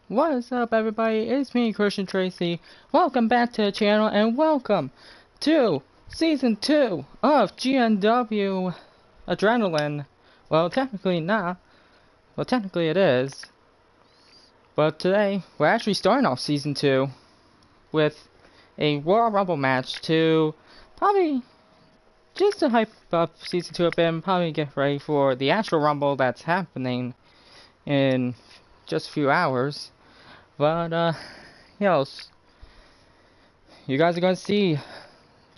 What is up, everybody? It's me, Christian Tracy. Welcome back to the channel, and welcome to Season 2 of GNW Adrenaline. Well, technically not. Well, technically it is. But today, we're actually starting off Season 2 with a Royal Rumble match to probably just to hype up Season 2 a bit and probably get ready for the actual Rumble that's happening in just a few hours. But, you guys are going to see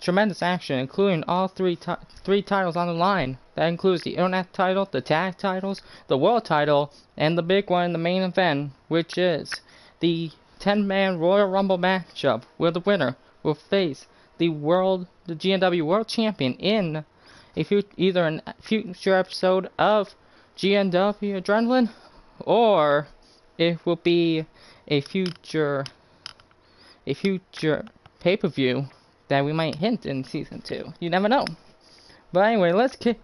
tremendous action, including all three titles on the line. That includes the Internet title, the Tag titles, the World title, and the big one in the main event, which is the 10-man Royal Rumble matchup, where the winner will face the GNW World Champion in either a future episode of GNW Adrenaline, or it will be a future pay-per-view that we might hint in Season 2. You never know. But anyway, let's kick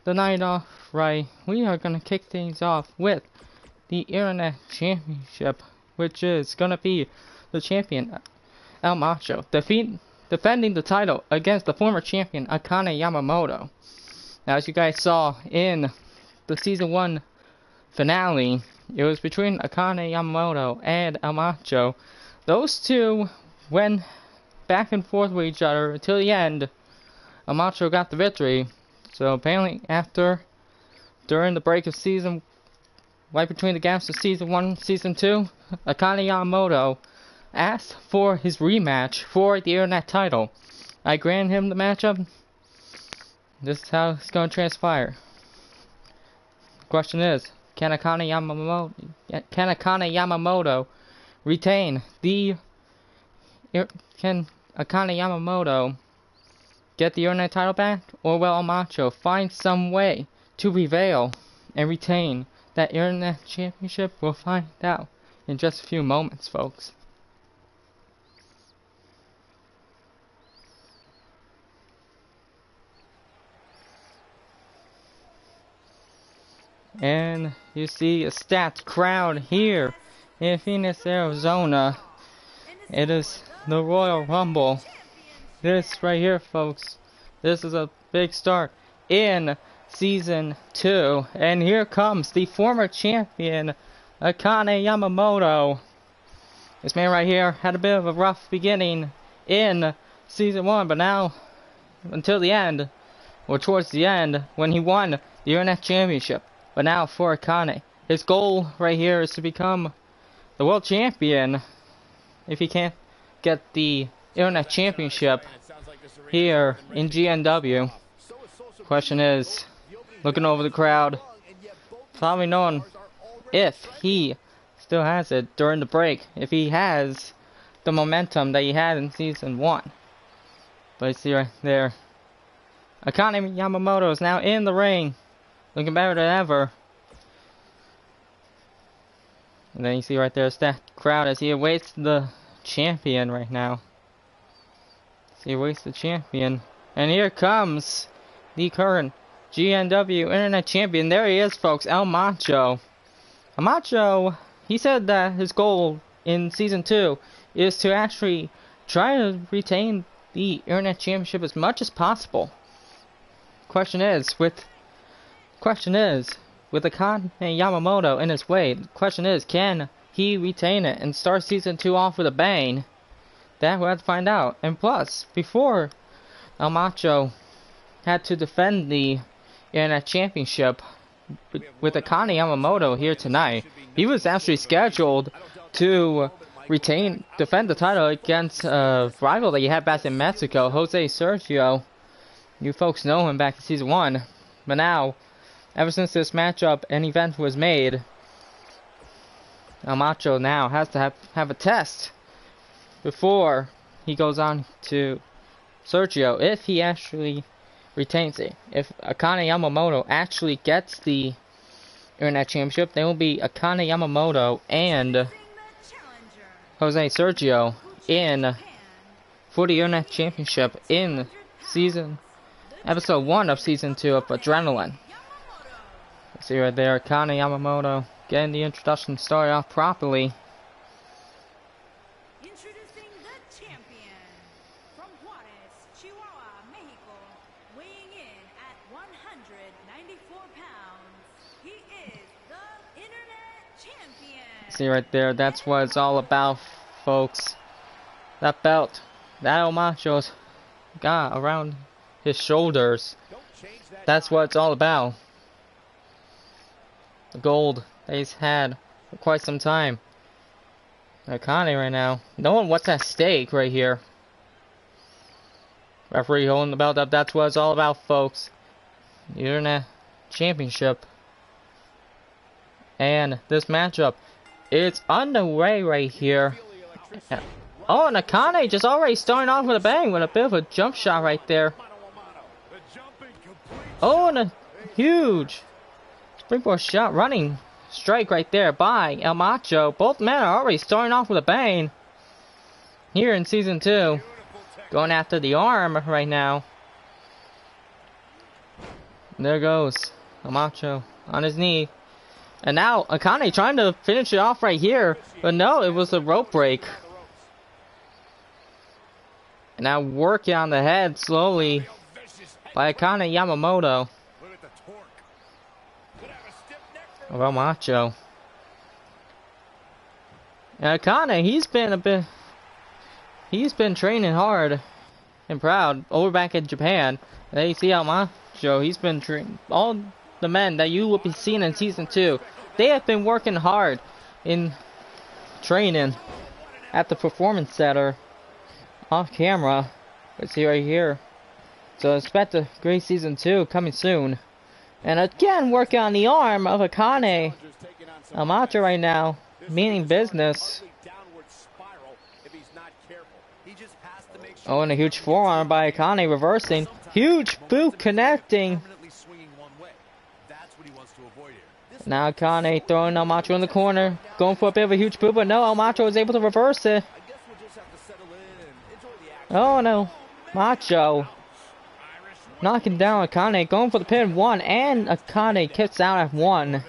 the night off right. We are going to kick things off with the Internet Championship, which is going to be the champion, El Macho, defending the title against the former champion, Akane Yamamoto. Now, as you guys saw in the Season 1 finale, it was between Akane Yamamoto and El Macho. Those two went back and forth with each other until the end. El Macho got the victory. So apparently during the break of right between the gaps of Season 1 and Season 2, Akane Yamamoto asked for his rematch for the Internet title. I grant him the matchup. This is how it's going to transpire. The question is, Can Akane Yamamoto retain the... Can Akane Yamamoto get the Internet title back? Or will El Macho find some way to prevail and retain that Internet championship? We'll find out in just a few moments, folks. And you see a stacked crowd here in Phoenix, Arizona. It is the Royal Rumble. This right here, folks, this is a big start in Season 2. And here comes the former champion, Akane Yamamoto. This man right here had a bit of a rough beginning in Season 1, but now, until the end, or towards the end, when he won the Internet Championship. But now for Akane, his goal right here is to become the world champion. If he can't get the Internet Championship here in GNW. Question is, looking over the crowd, probably knowing if he still has it during the break, if he has the momentum that he had in Season 1. But you see right there, Akane Yamamoto is now in the ring, looking better than ever. And then you see right there, it's that crowd as he awaits the champion right now. So he awaits the champion. And here comes the current GNW Internet Champion. There he is, folks, El Macho. El Macho, he said that his goal in Season 2 is to actually try to retain the Internet Championship as much as possible. Question is, with Akane Yamamoto in his way, the question is, can he retain it and start Season 2 off with a bang? That we'll have to find out. And plus, before El Macho had to defend the Internet Championship with Akane Yamamoto here tonight, he was actually scheduled to defend the title against a rival that he had back in Mexico, Jose Sergio. You folks know him back in Season 1. But now, ever since this matchup and event was made, El Macho now has to have a test before he goes on to Sergio, if he actually retains it. If Akane Yamamoto actually gets the Internet Championship, there will be Akane Yamamoto and Jose Sergio for the Internet Championship in Episode 1 of Season 2 of Adrenaline. See right there, Akane Yamamoto getting the introduction started off properly. See right there, that's what it's all about, folks. That belt, that El Macho's got around his shoulders. That's what it's all about. The gold that he's had for quite some time. Akane right now, knowing what's at stake right here. Referee holding the belt up, that's what it's all about, folks. Internet Championship. And this matchup, it's underway right here. Oh, and Akane just already starting off with a bang with a bit of a jump shot right there. Oh, and a huge springboard shot running strike right there by El Macho. Both men are already starting off with a bang here in Season 2. Going after the arm right now. There goes El Macho on his knee. And now Akane trying to finish it off right here. But no, it was a rope break. And now working on the head slowly by Akane Yamamoto of El Macho. And Akane, he's been training hard and proud over back in Japan. And then you see El Macho, he's been training. All the men that you will be seeing in Season 2, they have been working hard in training at the Performance Center off camera. Let's see right here. So expect a great Season 2 coming soon. And again, working on the arm of Akane El Macho right now, meaning business. Oh, and a huge forearm by Akane reversing. Huge boot connecting. Now Akane throwing El Macho in the corner. Going for a bit of a huge boot, but no, El Macho is able to reverse it. Oh no, Macho knocking down Akane, going for the pin. One, and Akane kicks out at one.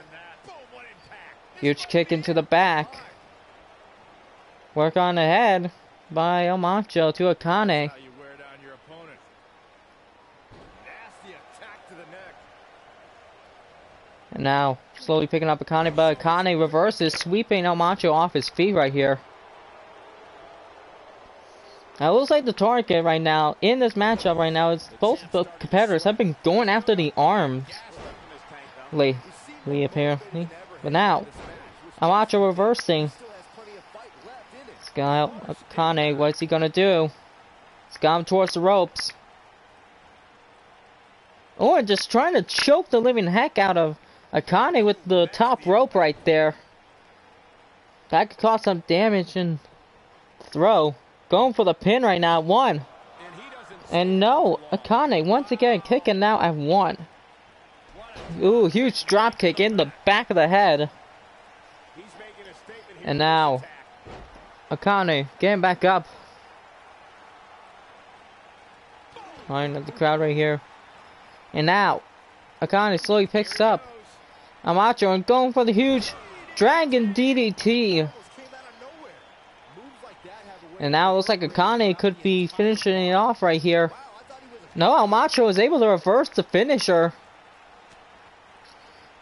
Huge kick into the back. Work on the head by El Macho to Akane. And now slowly picking up Akane, but Akane reverses, sweeping El Macho off his feet right here. Now, it looks like the target right now, in this matchup right now, is both the competitors have been going after the arms lately, apparently. But now, El Macho reversing. Akane, what's he gonna do? He's got him towards the ropes. Oh, and just trying to choke the living heck out of Akane with the top rope right there. That could cause some damage and throw. Going for the pin right now, one. And no, Akane once again kicking now at one. Ooh, huge drop kick in the back of the head. And now, Akane getting back up. Line of the crowd right here. And now, Akane slowly picks up El Macho and going for the huge Dragon DDT. And now it looks like Akane could be finishing it off right here. No, El Macho is able to reverse the finisher.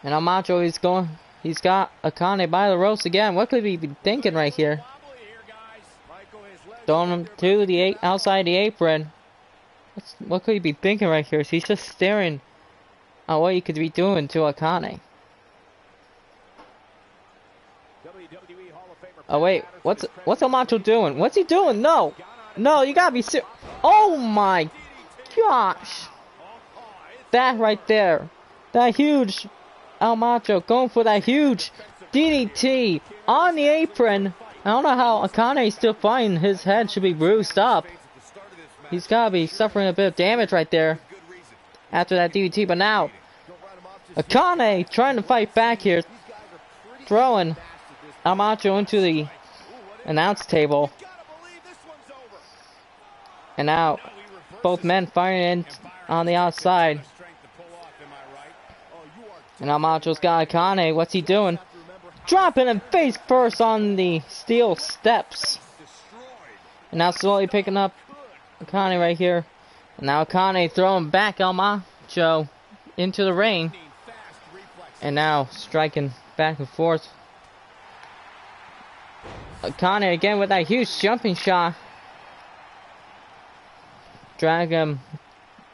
And El Macho he's got Akane by the ropes again. What could he be thinking right here? Throwing him to the outside the apron. What could he be thinking right here? He's just staring at what he could be doing to Akane. Oh wait, what's El Macho doing? What's he doing? No, you gotta be serious. Oh my gosh, that right there, that huge El Macho going for that huge DDT on the apron. I don't know how Akane is still fine. His head should be bruised up. He's gotta be suffering a bit of damage right there after that DDT. But now, Akane trying to fight back here, throwing El Macho into the announce table. And now, both men firing in on the outside. And El Macho's got Akane. What's he doing? Dropping him face first on the steel steps. And now slowly picking up Akane right here. And now Akane throwing back El Macho into the ring. And now striking back and forth Akane again with that huge jumping shot. Drag him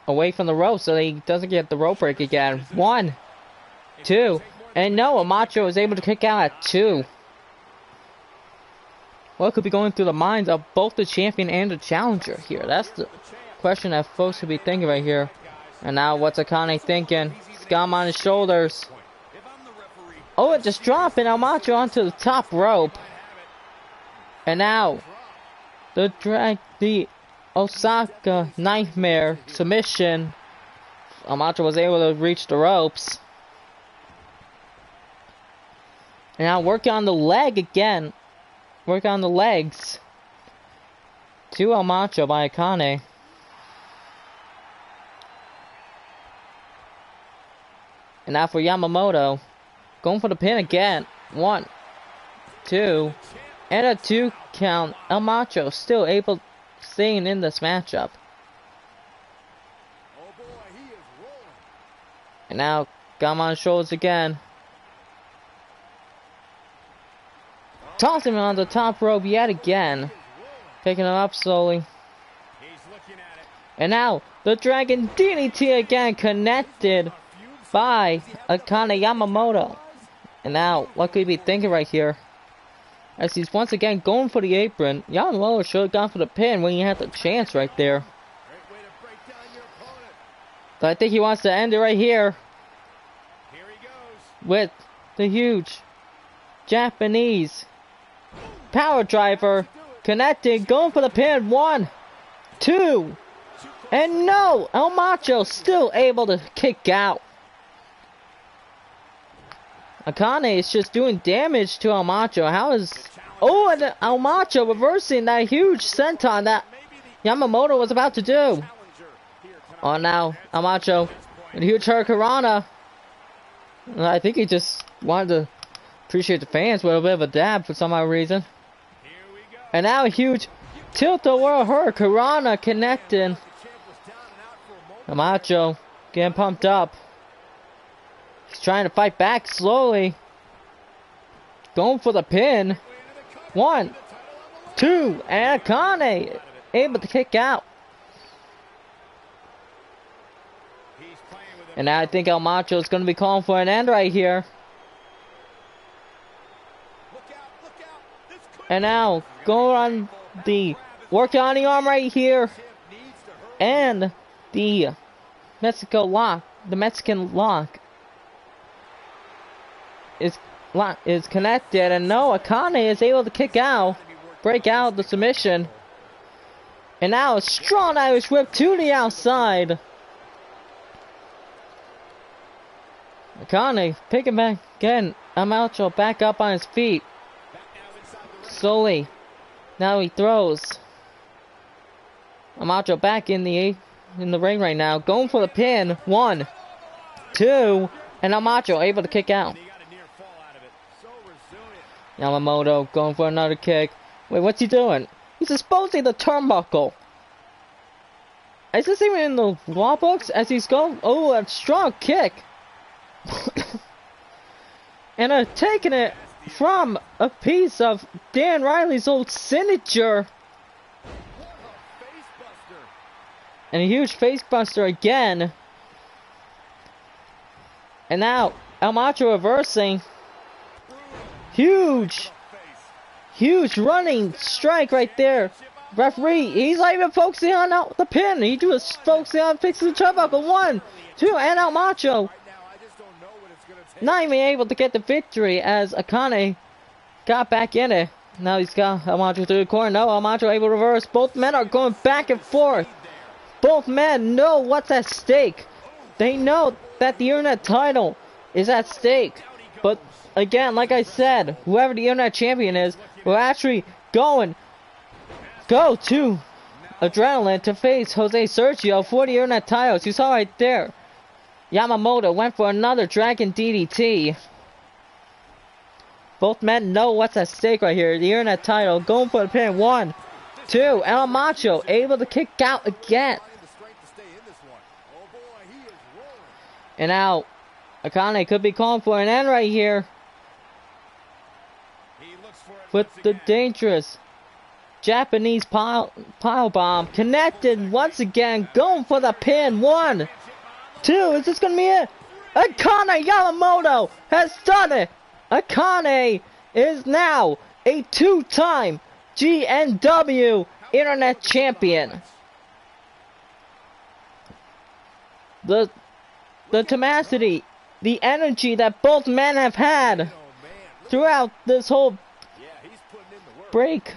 away from the rope so that he doesn't get the rope break again. 1, 2, and no, Yamamoto is able to kick out at 2. What could be going through the minds of both the champion and the challenger here? That's the question that folks could be thinking right here. And now what's Akane thinking? He's got him on his shoulders. Oh, it just dropping Yamamoto onto the top rope. And now the Osaka Nightmare submission. Yamamoto was able to reach the ropes. And now working on the leg again. Work on the legs. To Yamamoto by Akane. And now for Yamamoto. Going for the pin again. 1, 2, and a 2 count. Yamamoto still able staying in this matchup. And now got him on his shoulders again. Toss him on the top rope yet again. Picking him up slowly. And now the Dragon DDT again connected by Akane Yamamoto. And now what could he be thinking right here? As he's once again going for the apron. Yamamoto should have gone for the pin when he had the chance right there. But I think he wants to end it right here. With the huge Japanese power driver connecting, going for the pin. 1, 2, and no! Yamamoto still able to kick out. Akane is just doing damage to Yamamoto. How is... Oh, and Yamamoto reversing that huge senton that Yamamoto was about to do. Oh, now Yamamoto and huge hurricanrana. I think he just wanted to appreciate the fans with a bit of a dab for some odd reason. And now a huge tilt-a-whirl hurricanrana connecting. Yamamoto getting pumped up. He's trying to fight back slowly. Going for the pin. 1, 2, and Akane able to kick out. And now I think Yamamoto is going to be calling for an end right here. And now going on the work on the arm right here. And the Mexican lock is connected, and no, Akane is able to kick out, break out the submission. And now a strong Irish whip to the outside. Akane picking back again. Yamamoto back up on his feet. Slowly. Now he throws. Yamamoto back in the ring right now. Going for the pin. 1, 2, and Yamamoto able to kick out. Yamamoto going for another kick. Wait, what's he doing? He's exposing the turnbuckle. Is this even in the law books? As he's going... Oh, a strong kick. And taking it from a piece of Dan Riley's old signature. And a huge facebuster again. And now, Yamamoto reversing. Huge running strike right there. Referee, he's not even focusing on the pin. He was focusing on fixing the turnbuckle. 1, 2, and Yamamoto not even able to get the victory as Akane got back in it. Now he's got Yamamoto through the corner. No, Yamamoto able to reverse. Both men are going back and forth. Both men know what's at stake. They know that the internet title is at stake. But again, like I said, whoever the internet champion is will actually go to Adrenaline to face Jose Sergio for the internet titles. You saw right there. Yamamoto went for another Dragon DDT. Both men know what's at stake right here. The internet title going for the pin. 1, 2. Yamamoto able to kick out again. And now Akane could be calling for an end right here. with the dangerous Japanese pile bomb connected once again, going for the pin. 1, 2, is this gonna be it? Akane Yamamoto has done it. Akane is now a 2-time GNW Internet Champion. The tenacity, the energy that both men have had throughout this whole break,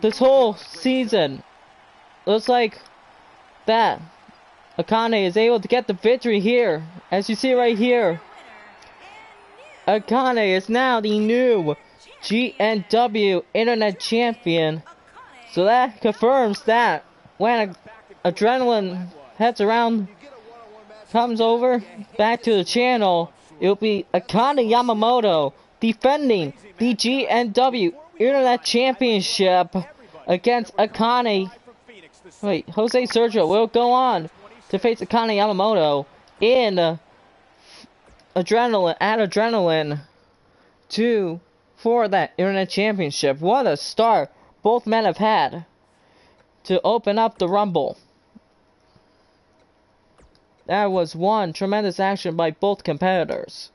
this whole season. Looks like that Akane is able to get the victory here. As you see right here, Akane is now the new GNW Internet Champion. So that confirms that when adrenaline heads around, comes over back to the channel, it'll be Akane Yamamoto defending the GNW Internet Championship against Akane. Wait, Jose Sergio will go on to face Akane Yamamoto in Adrenaline 2 for that Internet Championship. What a start both men have had to open up the Rumble. That was one tremendous action by both competitors.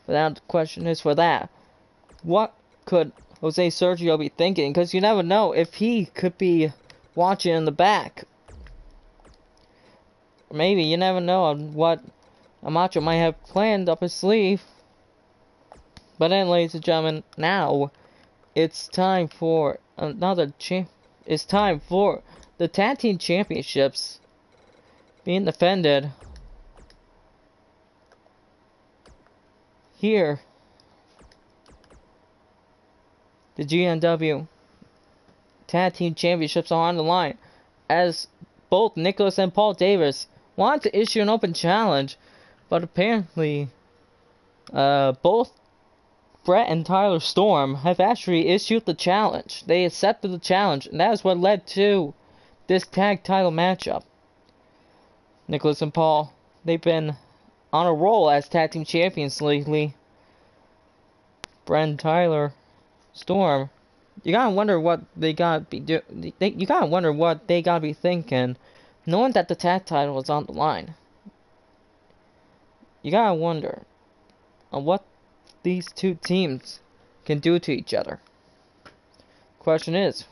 But now the question is for that, what could Jose Sergio be thinking? Because you never know if he could be watching in the back. Maybe, you never know what Amacho might have planned up his sleeve. But then, ladies and gentlemen, now it's time for it's time for the Tag Team Championships being defended here. The GNW Tag Team Championships are on the line, as both Nicholas and Paul Davis want to issue an open challenge, but apparently both Brett and Tyler Storm have actually issued the challenge. They accepted the challenge, and that is what led to this tag title matchup. Nicholas and Paul, they've been on a roll as tag team champions lately. Brett and Tyler Storm, you gotta wonder what they gotta be you gotta wonder what they gotta be thinking, knowing that the tag title is on the line. You gotta wonder on what these two teams can do to each other. Question is,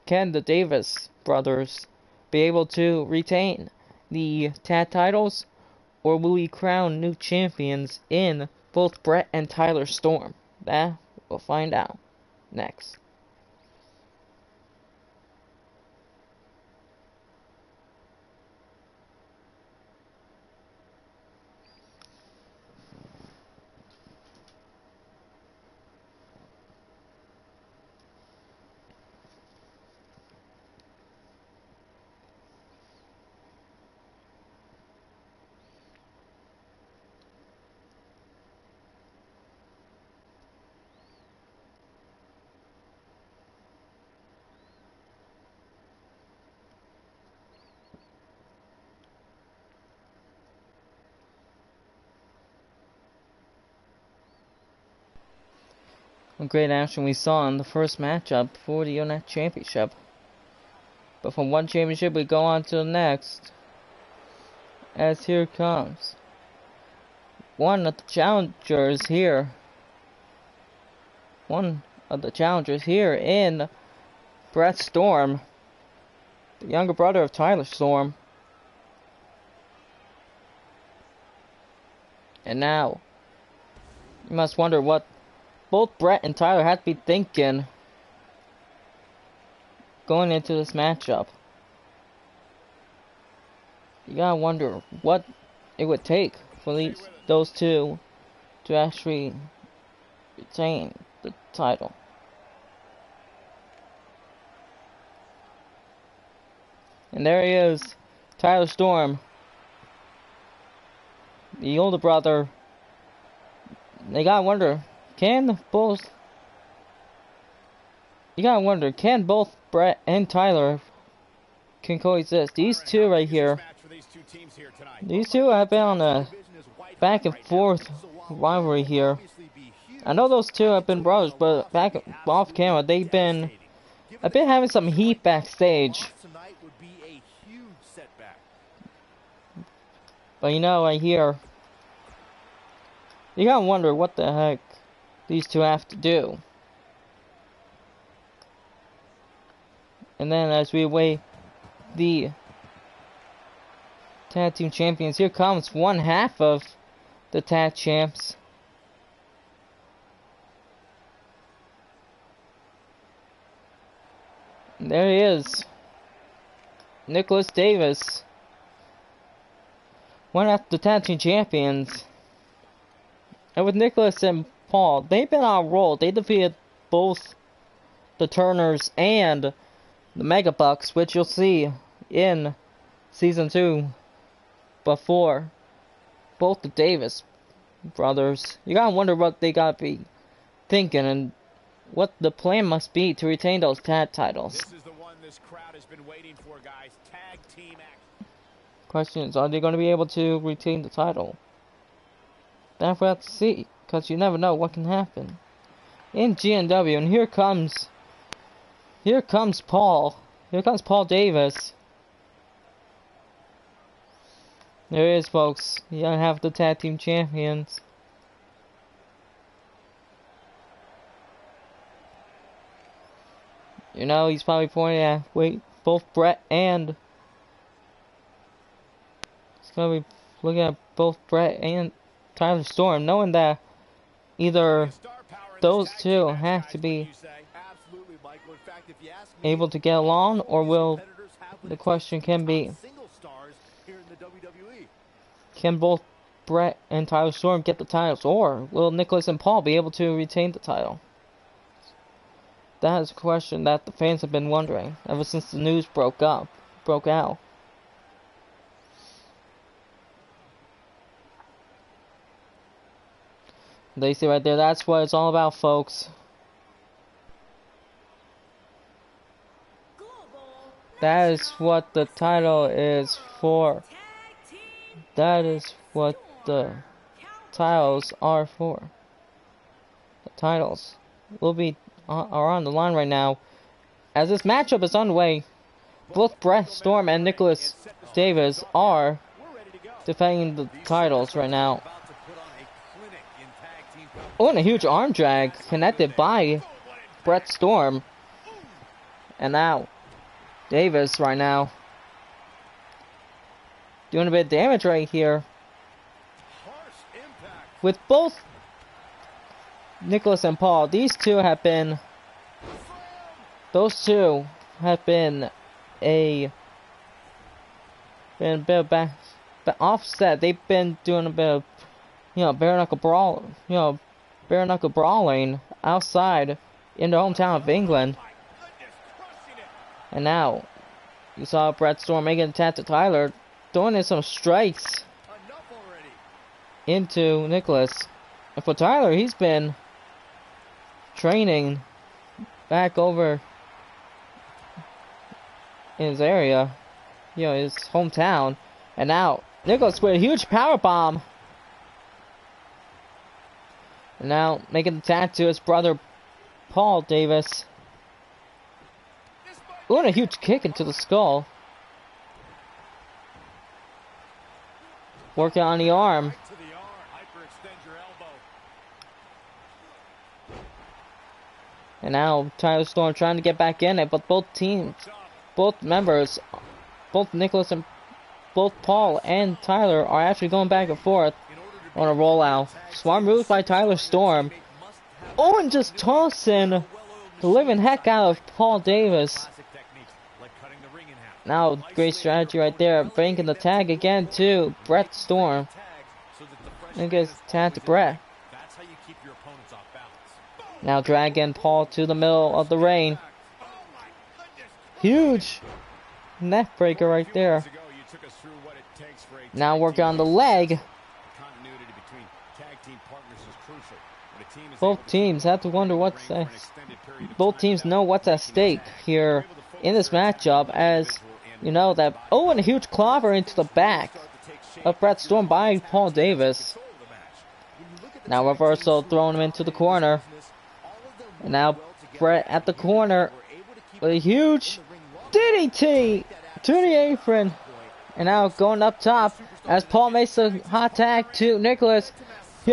can the Davis brothers be able to retain the tag titles, or will we crown new champions in both Brett and Tyler Storm? That we'll find out next. A great action we saw in the first matchup for the Internet Championship. But from one championship we go on to the next, as here comes one of the challengers here. One of the challengers here in Brett Storm, the younger brother of Tyler Storm. And now, you must wonder what both Brett and Tyler had to be thinking going into this matchup. You gotta wonder what it would take for those two to actually retain the title. And there he is, Tyler Storm, the older brother. You gotta wonder, can both Brett and Tyler can coexist? These two right here, these two have been on a back and forth rivalry here I know those two have been brothers, but back off camera, they've been having some heat backstage. But you know, I hear you gotta wonder what the heck these two have to do. And then as we await the tag team champions, here comes one half of the tag champs. And there he is, Nicholas Davis, one of the tag team champions. And with Nicholas and Paul, they've been on a roll. They defeated both the Turners and the Mega Bucks, which you'll see in Season 2 before both the Davis brothers. You gotta wonder what they gotta be thinking and what the plan must be to retain those tag titles. This is the one this crowd has been waiting for, guys. Tag team action. Question is, are they going to be able to retain the title? That we'll have to see, because you never know what can happen in GNW. And here comes Paul. Here comes Paul Davis. There it is, folks. You gotta have the tag team champions. You know, he's probably pointing at both Brett and he's gonna be looking at both Brett and Tyler Storm, knowing that either those two have to be able to get along, or will the question can be, can both Brett and Tyler Storm get the titles, or will Nicholas and Paul be able to retain the title? That is a question that the fans have been wondering ever since the news broke out. They see right there, that's what it's all about, folks. That is what the title is for. That is what the titles are for. The titles will be are on the line right now. As this matchup is underway, both Brett Storm and Nicholas Davis are defending the titles right now. Oh, and a huge arm drag connected by Brett Storm. And now, Davis right now doing a bit of damage right here. With both Nicholas and Paul, those two have been a bit of back offset. They've been doing a bit of, bare knuckle brawling outside in their hometown of England. And now you saw Brett Storm making an attack to Tyler, throwing in some strikes into Nicholas. And for Tyler, he's been training back over in his area, his hometown. And now Nicholas with a huge power bomb. And now making the attack to his brother Paul Davis. Ooh, and a huge kick into the skull. Working on the arm. And now Tyler Storm trying to get back in it, but both members, both Nicholas and both Paul and Tyler are actually going back and forth on a rollout. Smart move by Tyler Storm. Oh, and just tossing the living heck out of Paul Davis. Now, great strategy right there. Breaking the tag again to Brett Storm. And gets tagged to Brett. Now dragging Paul to the middle of the ring. Huge neck breaker right there. Now working on the leg. Both teams have to wonder both teams know what's at stake here in this matchup, as you know that. Oh, and a huge clobber into the back of Brett Storm by Paul Davis. Now reversal, throwing him into the corner. And now Brett at the corner with a huge DDT to the apron. And now going up top as Paul makes a hot tag to Nicholas.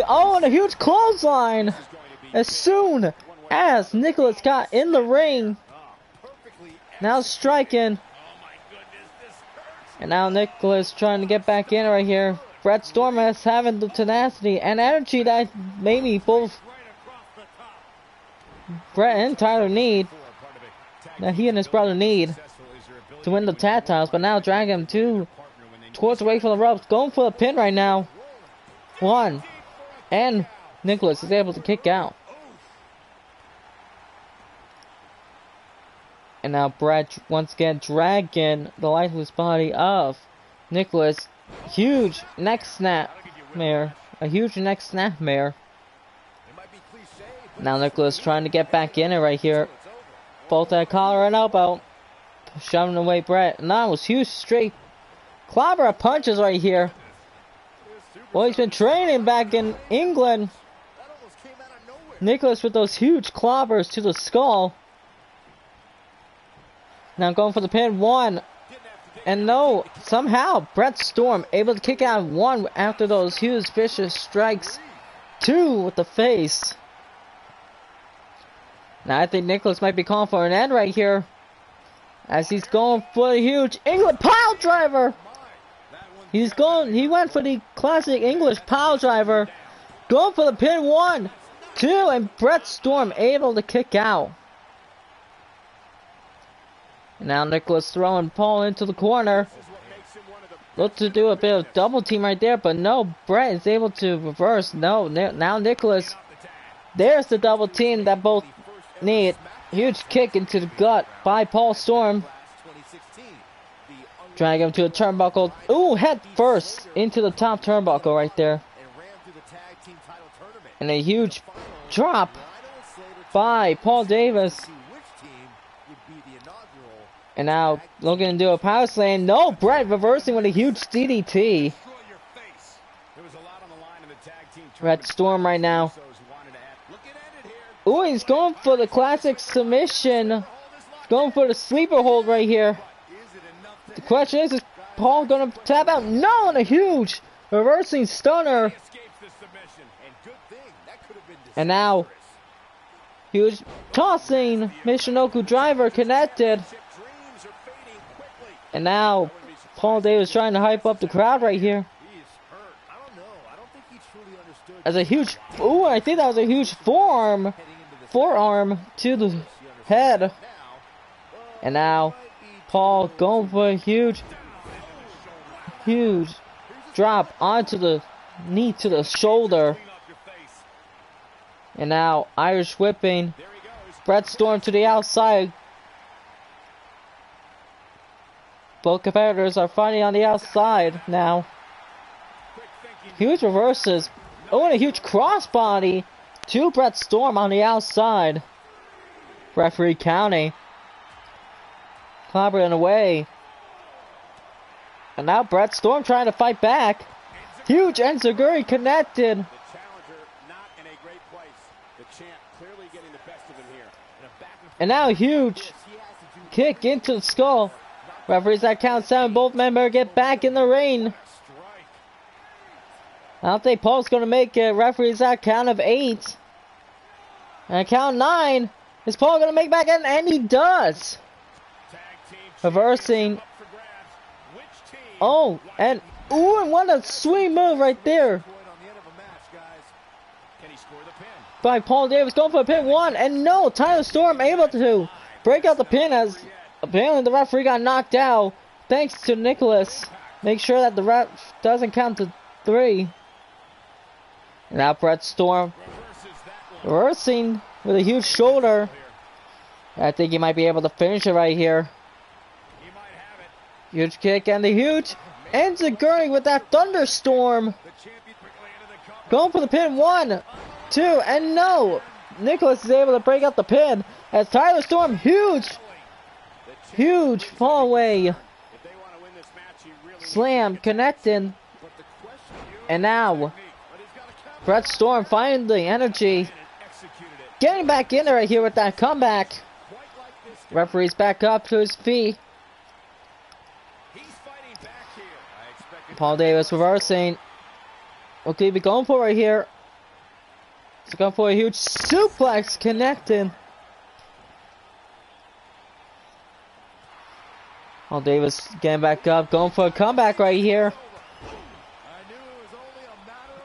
Oh, and a huge clothesline as soon as Nicholas got in the ring. Now striking. And now Nicholas trying to get back in right here. Brett Storm is having the tenacity and energy that maybe both Brett and Tyler need. That he and his brother need to win the tag titles. But now drag him towards away from the ropes. Going for the pin right now. One. And Nicholas is able to kick out. And now Brett once again dragging the lifeless body of Nicholas. Huge neck snapmare. A huge neck snapmare. Now Nicholas trying to get back in it right here. Both at collar and elbow. Shoving away Brett. And that was huge straight clobber punches right here. Well, he's been training back in England. Nicholas with those huge clobbers to the skull. Now going for the pin. One. And no, somehow Brett Storm able to kick out one after those huge vicious strikes. Two with the face. Now I think Nicholas might be calling for an end right here. As he's going for the huge England pile driver. He went for the classic English pile driver. Going for the pin. One, two, and Brett Storm able to kick out. Now Nicholas throwing Paul into the corner. Look to do a bit of double team right there, but no, Brett is able to reverse. No, now Nicholas. There's the double team that both need. Huge kick into the gut by Paul Storm. Drag him to a turnbuckle. Ooh, head first into the top turnbuckle right there. And a huge drop by Paul Davis. And now looking to do a power slam. No, Brett reversing with a huge DDT. Brett Storm right now. Ooh, he's going for the classic submission. Going for the sleeper hold right here. The question is Paul going to tap out? No, and a huge reversing stunner. And now, huge tossing Michinoku driver connected. And now, Paul Davis trying to hype up the crowd right here. As a huge, ooh, I think that was a huge forearm to the head. And now, Paul going for a huge drop onto the knee to the shoulder. And now, Irish whipping. Brett Storm to the outside. Both competitors are fighting on the outside now. Huge reverses. Oh, and a huge crossbody to Brett Storm on the outside. Referee counting. Clobbering away. And now Brett Storm trying to fight back. Huge enziguri connected. And now a huge kick into the skull. Referees at count 7. Both men better get back in the ring. I don't think Paul's going to make it. Referees at count of 8. And at count 9. Is Paul going to make back in? And he does. Reversing. Oh, and ooh, and what a sweet move right there. By Paul Davis going for a pin. One, and no, Tyler Storm able to break out the pin as apparently the referee got knocked out. Thanks to Nicholas. Make sure that the ref doesn't count to 3. And now Brett Storm reversing with a huge shoulder. I think he might be able to finish it right here. Huge kick and the huge enziguri with that thunderstorm. Going for the pin. 1, 2, and no. Nicholas is able to break out the pin as Tyler Storm huge fall away. Slam connecting. And now Brett Storm finding the energy. Getting back in there right here with that comeback. Referee's back up to his feet. Paul Davis reversing. What could he be going for right here? He's going for a huge suplex connecting. Paul Davis getting back up, going for a comeback right here.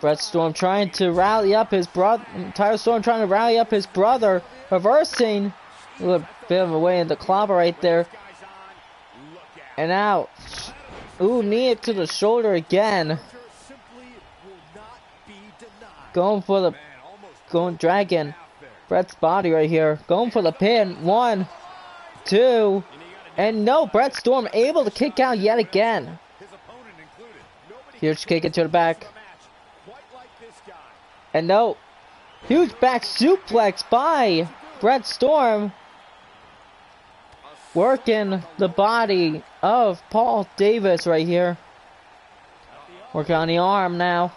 Brett Storm trying to rally up his brother. Tyler Storm trying to rally up his brother. Reversing. A little bit of a way in the clobber right there. And out. Ooh, knee to the shoulder again. Dragging Brett's body right here. Going for the pin. 1, 2, and no, Brett Storm able to kick out yet again. Huge kick into the back. And no, huge back suplex by Brett Storm. Working the body of Paul Davis right here. Working on the arm now.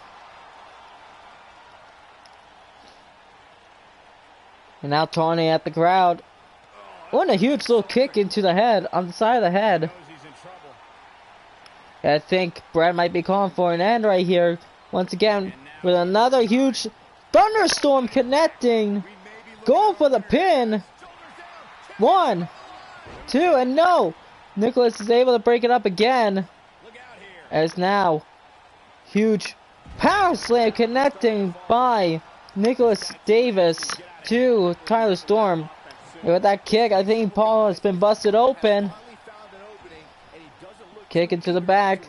And now taunting at the crowd. What a huge little kick into the head, on the side of the head. I think Brad might be calling for an end right here. Once again, with another huge thunderstorm connecting. Going for the pin. 1, 2, and no. Nicholas is able to break it up again. As now, huge power slam connecting by Nicholas Davis to Tyler Storm. And with that kick, I think Paul has been busted open. Kick into the back.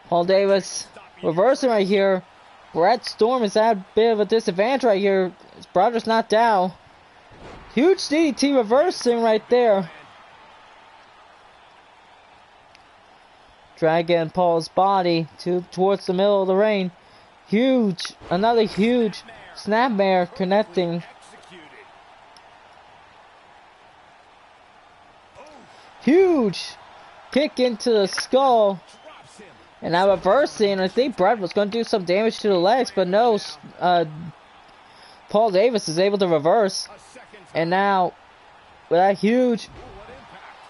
Paul Davis reversing right here. Brett Storm is at a bit of a disadvantage right here. His brother's not down. Huge DDT reversing right there. Dragging Paul's body towards the middle of the ring. Huge, another huge snapmare connecting. Huge kick into the skull. And now reversing. I think Brett was going to do some damage to the legs, but no. Paul Davis is able to reverse. And now, with that huge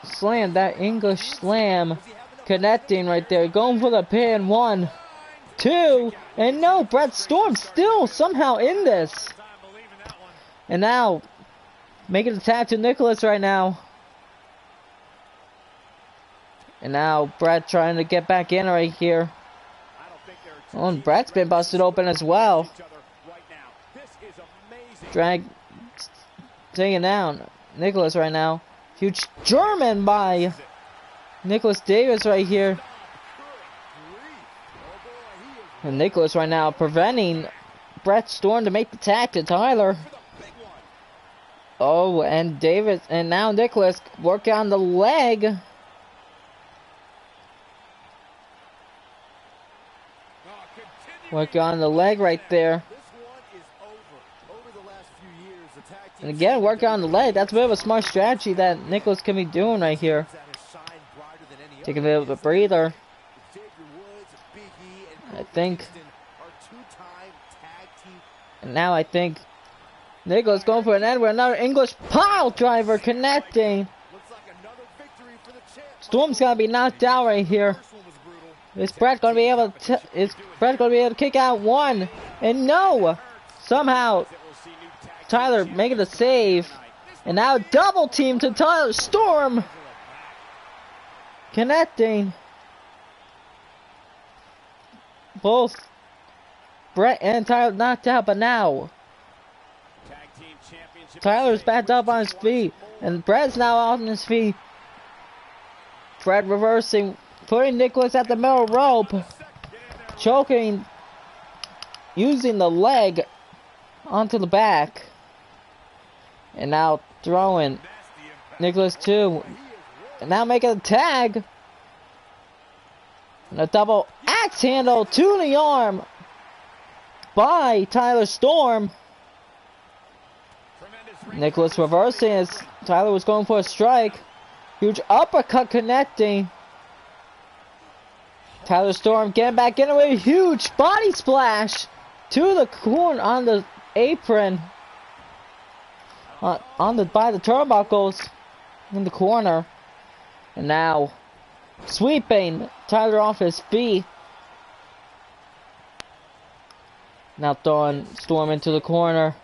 slam, that English slam connecting right there. Going for the pin. 1, 2, and no. Brett Storm still somehow in this. And now, making a tag to Nicholas right now. And now Brett trying to get back in right here. Oh, and Brett's been busted open as well. Taking down Nicholas right now. Huge German by Nicholas Davis right here. And Nicholas right now preventing Brett Storm to make the tag to Tyler. Oh, and Davis, and now Nicholas working on the leg. Working on the leg right there. And again, working on the leg. That's a bit of a smart strategy that Nicholas can be doing right here. Take a bit of a breather. I think. And now I think Nicholas going for an end with another English pile driver connecting. Storm's gonna be knocked out right here. Is Brett gonna be able to kick out 1? And no! Somehow Tyler making the save. And now double team to Tyler Storm. Connecting. Both Brett and Tyler knocked out, but now Tyler's backed up on his feet. And Brett's now on his feet. Brett reversing. Putting Nicholas at the middle rope. Choking. Using the leg onto the back. And now throwing Nicholas too. And now making a tag. And a double axe handle to the arm by Tyler Storm. Nicholas reversing as Tyler was going for a strike. Huge uppercut connecting. Tyler Storm getting back in with a huge body splash. to the corner on the apron. By the turnbuckles in the corner. And now sweeping Tyler off his feet. Now throwing Storm into the corner.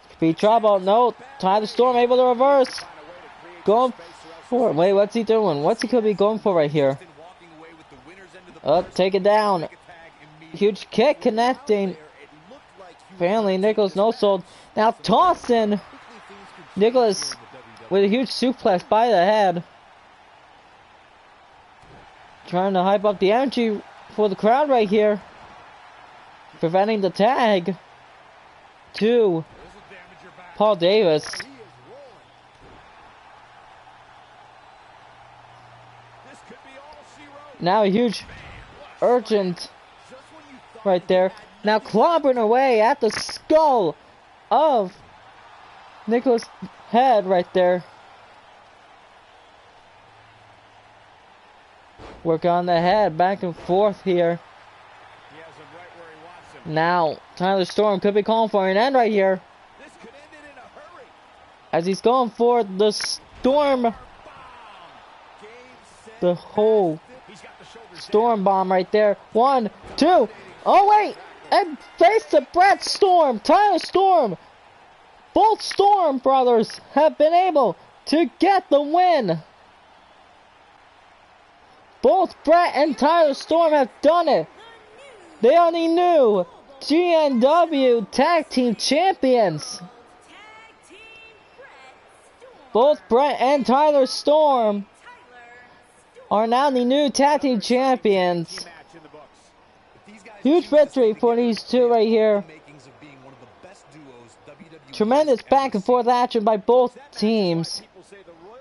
Could be trouble. No, Tyler Storm able to reverse. Going for it. Wait, what's he doing? What's he could be going for right here? Take it down. Huge kick connecting. Apparently Nicholas no-sold. Now tossing Nicholas with a huge suplex by the head. Trying to hype up the energy for the crowd right here. Preventing the tag to Paul Davis. Now a huge urgent right there. Now clobbering away at the skull of Nicholas' head right there. Work on the head, back and forth here. Now Tyler Storm could be calling for an end right here. As he's going for the Storm. The whole Storm bomb right there. 1, 2. Oh wait! And face to Brett Storm. Tyler Storm. Both Storm brothers have been able to get the win. Both Brett and Tyler Storm have done it. They are the new GNW Tag Team Champions. Both Brett and Tyler Storm are now the new Tag Team Champions. Huge victory for these two right here. Tremendous back and forth action by both teams.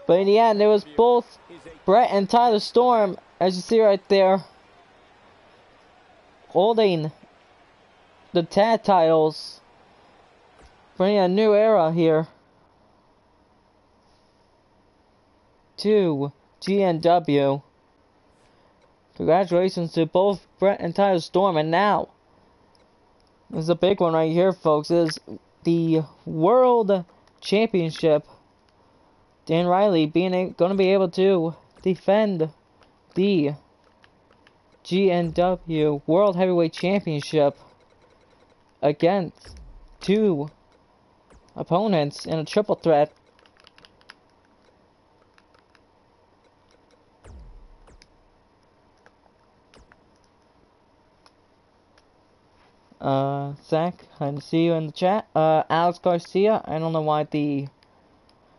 But in the end, it was both Brett and Tyler Storm, as you see right there, holding the tag titles, bringing a new era here to GNW. Congratulations to both Brett and Tyler Storm. And now, this is a big one right here, folks. It is the World Championship. Dan Riley going to be able to defend the GNW World Heavyweight Championship against two opponents in a triple threat. Zach, I see you in the chat. Alex Garcia, I don't know why the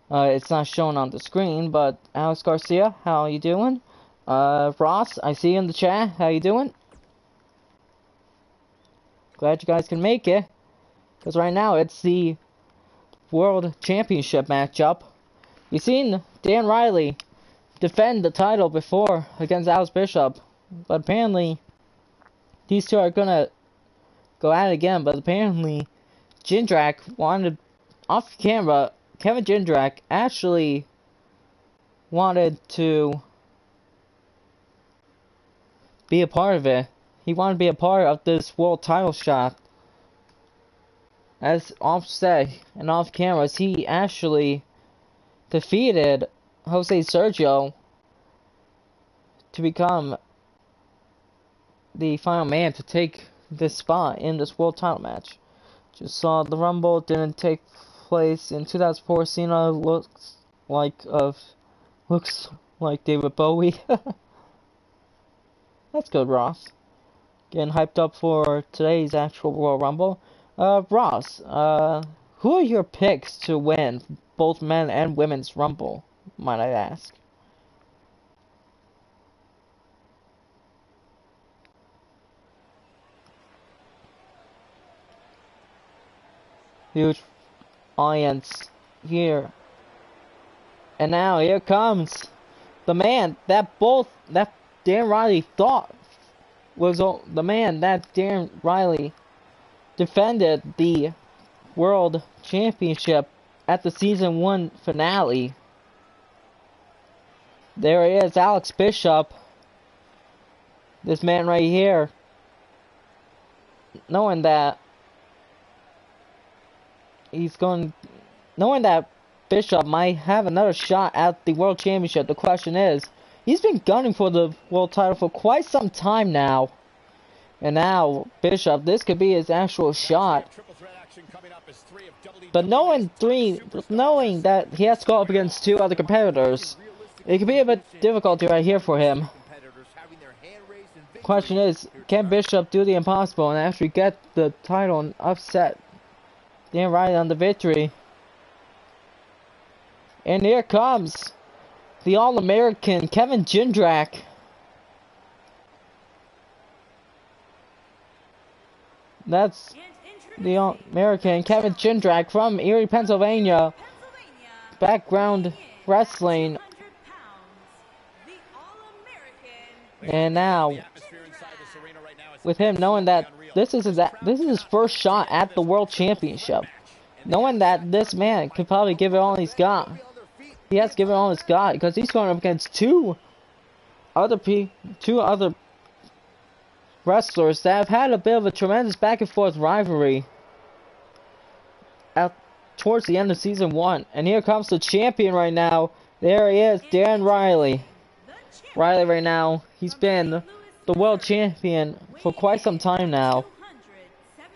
it's not shown on the screen, but Alex Garcia, how you doing? Ross, I see you in the chat. How you doing? Glad you guys can make it. Because right now, it's the World Championship matchup. You've seen Dan Riley defend the title before against Alex Bishop. But apparently, these two are going to go at it again. But apparently, Jindrak wanted, off camera, Kevin Jindrak actually wanted to be a part of it. He wanted to be a part of this world title shot. As offset and off cameras, he actually defeated Jose Sergio to become the final man to take this spot in this world title match. Just saw the Rumble didn't take place in 2004. Cena looks like David Bowie. That's good, Ross. Getting hyped up for today's actual Royal Rumble. Ross, who are your picks to win both men and women's Rumble, might I ask? Huge audience here. And now here comes the man that Dan Riley thought was the man that Dan Riley defended the World Championship at the Season 1 finale. There he is, Alex Bishop. This man right here. knowing that he's going, knowing that Bishop might have another shot at the World Championship. The question is, he's been gunning for the world title for quite some time now. And now, Bishop, this could be his actual shot. But knowing that he has to go up against two other competitors, it could be a bit difficult right here for him. Question is, can Bishop do the impossible and actually get the title and upset Dan Riley on the victory? And here comes the All-American Kevin Jindrak. That's the All-American Kevin Jindrak from Erie, Pennsylvania. Background wrestling. And now, with him knowing that this is his first shot at the World Championship, knowing that this man could probably give it all he's got, he has to give it all he's got because he's going up against two other wrestlers that have had a bit of a tremendous back and forth rivalry towards the end of season 1. And here comes the champion right now. There he is, Dan Riley. Riley right now, he's been the world champion for quite some time now.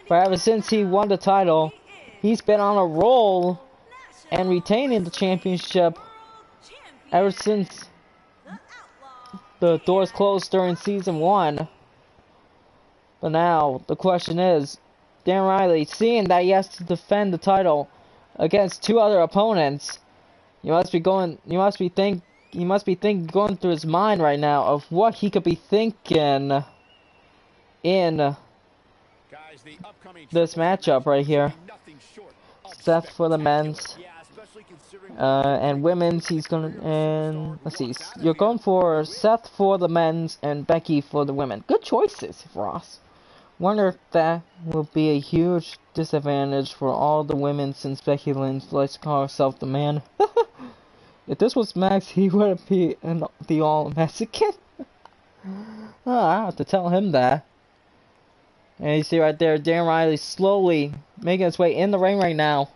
But ever since he won the title, he's been on a roll and retaining the championship ever since the doors closed during season 1. But now, the question is, Dan Riley, seeing that he has to defend the title against two other opponents, he must be going through his mind right now of what he could be thinking in this matchup right here. Seth for the men's, and women's, he's gonna, and let's see, you're going for Seth for the men's and Becky for the women. Good choices, Ross. Wonder if that will be a huge disadvantage for all the women since Becky Lynch likes to call herself the man. If this was Max, he wouldn't be the all-Mexican. I have to tell him that. And you see right there, Dan Riley slowly making his way in the ring right now.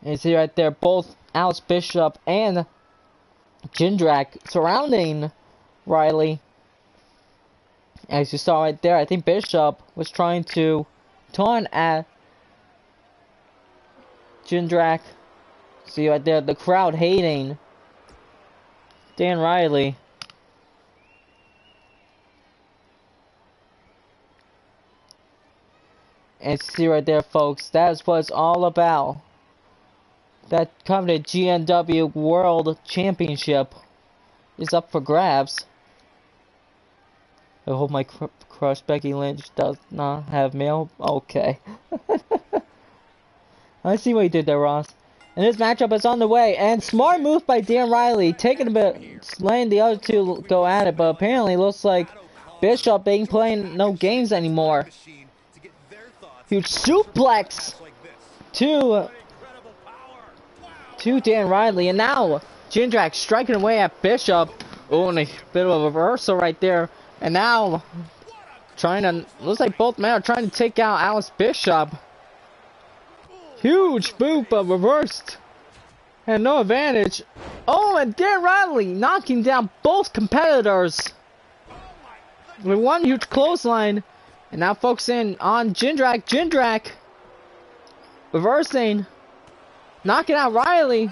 And you see right there, both Alex Bishop and Jindrak surrounding Riley. As you saw right there, I think Bishop was trying to taunt at Jindrak. See right there, the crowd hating Dan Riley. And see right there, folks, that's what it's all about. That coveted GNW World Championship is up for grabs. I hope my crush Becky Lynch does not have mail. Okay. I see what you did there, Ross. And this matchup is on the way. And smart move by Dan Riley. Taking a bit, letting the other two go at it. But apparently looks like Bishop ain't playing no games anymore. Huge suplex to Dan Riley. And now Jindrak striking away at Bishop. Oh, and a bit of a reversal right there. And now, looks like both men are trying to take out Alex Bishop. Huge boot, but reversed. And no advantage. Oh, and Dan Riley knocking down both competitors. With one huge clothesline. And now focusing on Jindrak. Jindrak reversing. Knocking out Riley.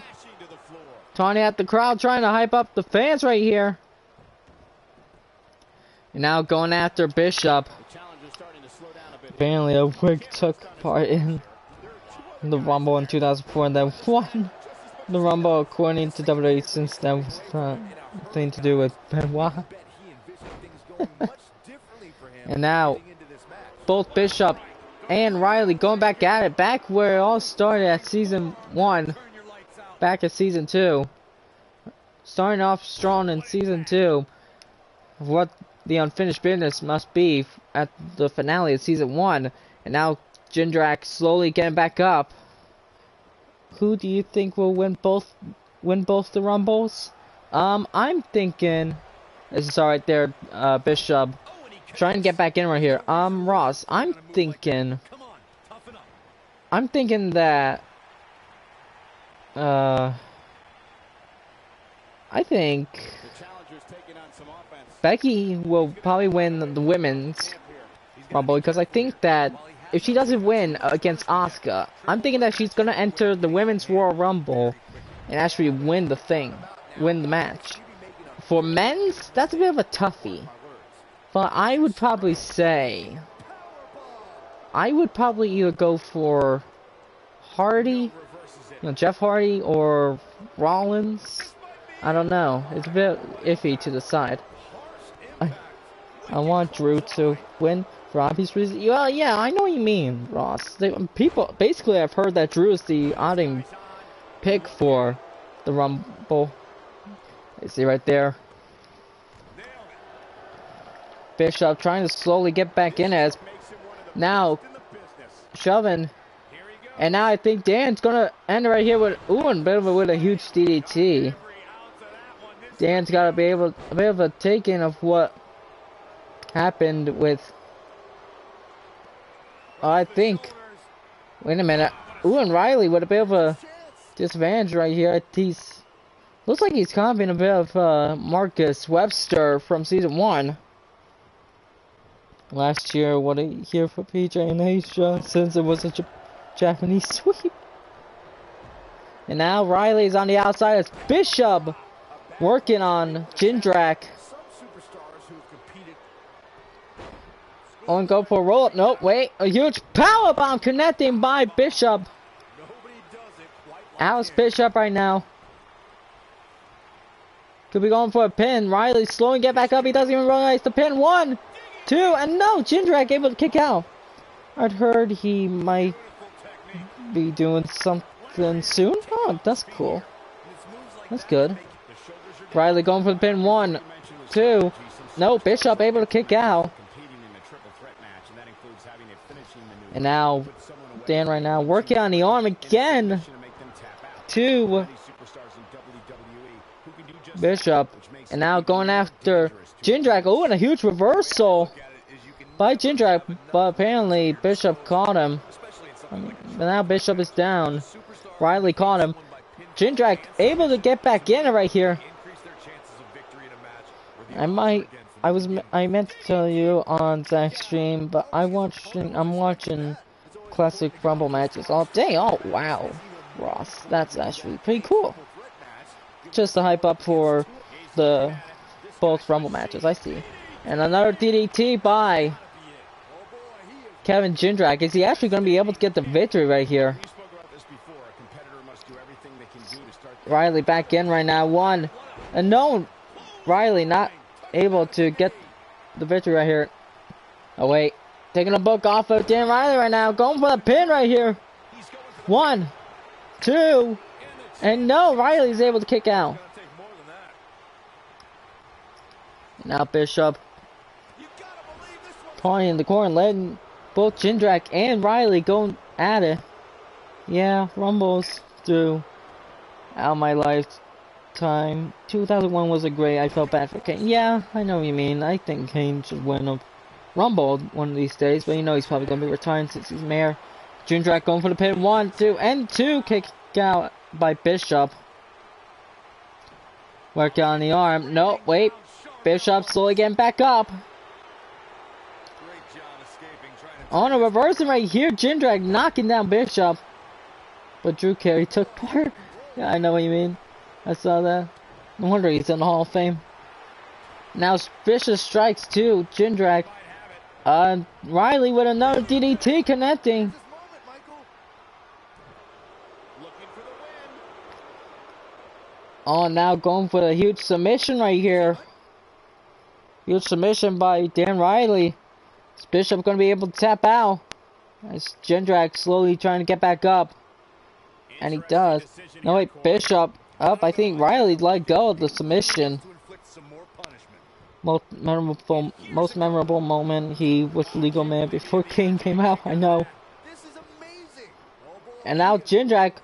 Taunting at the crowd, trying to hype up the fans right here. And now going after Bishop. Apparently a wig took part in the Rumble in 2004 and then won the Rumble according to WWE, since that was nothing to do with Benoit. And now both Bishop and Riley going back at it, back where it all started at season 1, back at season 2. Starting off strong in season 2. What the unfinished business must be at the finale of season 1. And now Jindrak slowly getting back up. Who do you think will win both the Rumbles? I'm thinking, this is right there, Bishop. trying to get back in right here. Ross, I'm thinking that, I think Becky will probably win the women's Rumble, because I think that if she doesn't win against Asuka, I'm thinking that she's gonna enter the women's Royal Rumble and actually win the match. For men's, that's a bit of a toughie. But I would probably say, either go for Hardy, Jeff Hardy, or Rollins. I don't know. It's a bit iffy to decide. I want Drew to win for obvious reasons. Well, yeah, I know what you mean, Ross. People, basically, I've heard that Drew is the outing pick for the Rumble. You see right there. Bishop trying to slowly get back in as now shoving. And now I think Dan's gonna end right here with with a huge DDT. Dan's gotta be able a bit of a taking of what happened with I think wait a minute. Riley with a bit of a disadvantage right here. Looks like he's copying a bit of Marcus Webster from season 1. Last year, what a year for PJ and Asia, since it was a Japanese sweep. And now Riley's on the outside as Bishop working on Jindrak. On go for a roll up. Nope, wait. A huge power bomb connecting by Bishop. Alice Bishop right now. Could be going for a pin. Riley slowing, get back up. He doesn't even realize the pin. 1, 2, and no! Jindrak able to kick out. I'd heard he might be doing something soon. Oh, that's cool. That's good. Riley going for the pin. 1, 2. No, Bishop able to kick out. And now, Dan right now working on the arm again. 2. Bishop. And now going after Jindrak. Oh, and a huge reversal by Jindrak. But apparently Bishop caught him. But now Bishop is down. Riley caught him. Jindrak able to get back in right here. I meant to tell you on Zach's stream, but I'm watching classic Rumble matches all day. Oh wow, Ross, that's actually pretty cool. Just to hype up for the both Rumble matches, I see. And another DDT by Kevin Jindrak. Is he actually going to be able to get the victory right here? Riley back in right now. 1. And no, Riley not able to get the victory right here. Oh wait, taking a book off of Dan Riley right now. Going for the pin right here. 1, 2. And no, Riley's able to kick out. Now Bishop pawing in the corner, letting both Jindrak and Riley go at it. Yeah, Rumbles through out my lifetime. 2001 was a great. I felt bad for Kane. Yeah, I know what you mean. I think Kane should win a Rumble one of these days, but you know he's probably gonna be retiring since he's mayor. Jindrak going for the pin. 1, 2, and 2 kick out by Bishop. Working on the arm. No, wait. Bishop slowly getting back up. On a reversing right here. Jindrak knocking down Bishop. But Drew Carey took part. Yeah, I know what you mean. I saw that. No wonder he's in the Hall of Fame. Now vicious strikes too. Jindrak. Riley with another DDT connecting. Oh, now going for a huge submission right here. Huge submission by Dan Riley. Is Bishop going to be able to tap out? As Jindrak slowly trying to get back up. And he does. No, wait, Bishop up. I think Riley let go of the submission. Most memorable moment he was the legal man before King came out. I know. And now Jindrak.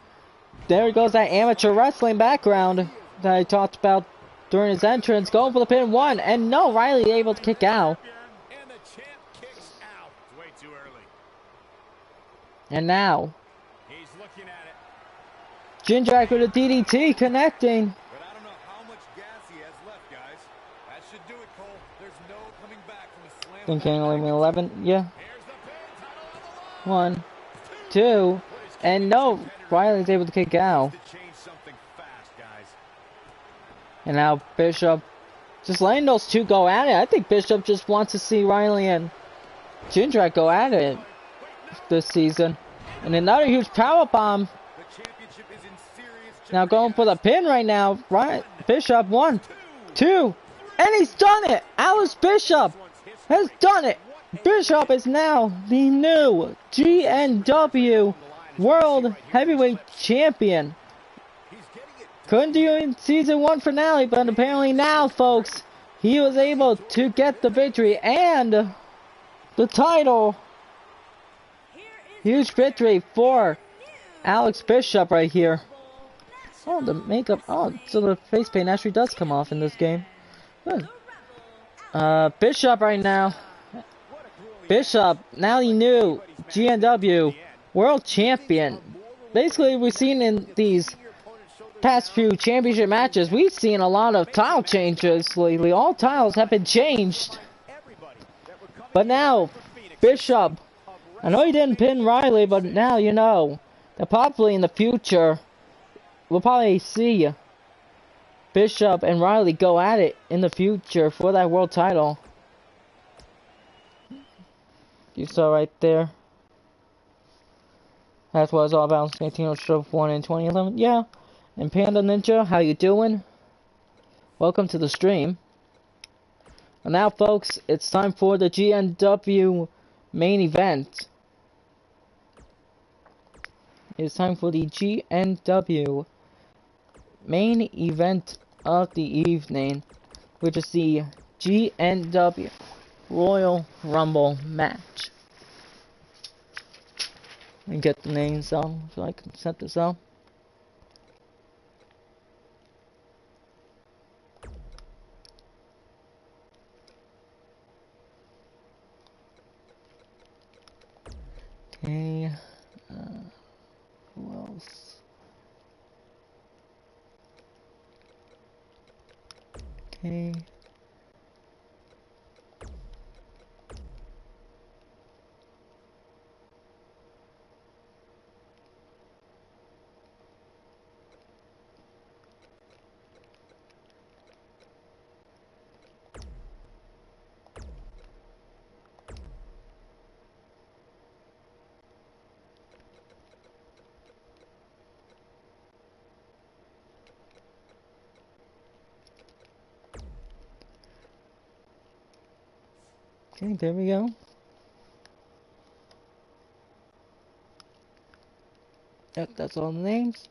There goes that amateur wrestling background that I talked about during his entrance. Going for the pin. 1. And no, Riley able to kick out. And now, He's looking at it. Jindrak with a DDT connecting. But I don't know how much gas he has left, guys. That should do it, Cole. There's no coming back from a slam. Think can only win 11. Yeah. Here's the pin. Title on the line. 1, 2, and no. Riley's able to kick out. To change something fast, guys. And now Bishop just letting those two go at it. I think Bishop just wants to see Riley and Jindrak go at it this season. And another huge power bomb. The championship is in serious Now going for the pin right now. Right, Bishop 1, 2, and he's done it. Alice Bishop has done it. Bishop is now the new GNW World Heavyweight Champion. Couldn't do it in Season 1 finale, but apparently now, folks, he was able to get the victory and the title. Huge victory for Alex Bishop right here. Oh, the makeup. Oh, so the face paint actually does come off in this game. Good. Bishop right now. Bishop, now the new GNW World Champion. Basically, we've seen in these past few championship matches, we've seen a lot of title changes lately. All titles have been changed. But now, Bishop, I know he didn't pin Riley, but now you know that probably in the future, we'll probably see Bishop and Riley go at it in the future for that world title. You saw right there. That's what it's all about. 18 Show 1 in 2011. Yeah. And Panda Ninja, how you doing? Welcome to the stream. And now, folks, it's time for the GNW main event. It's time for the GNW main event of the evening, which is the GNW Royal Rumble match. Let me get the names on so I can set this up. Okay, who else? Okay. Okay, there we go. Yep, that's all the names.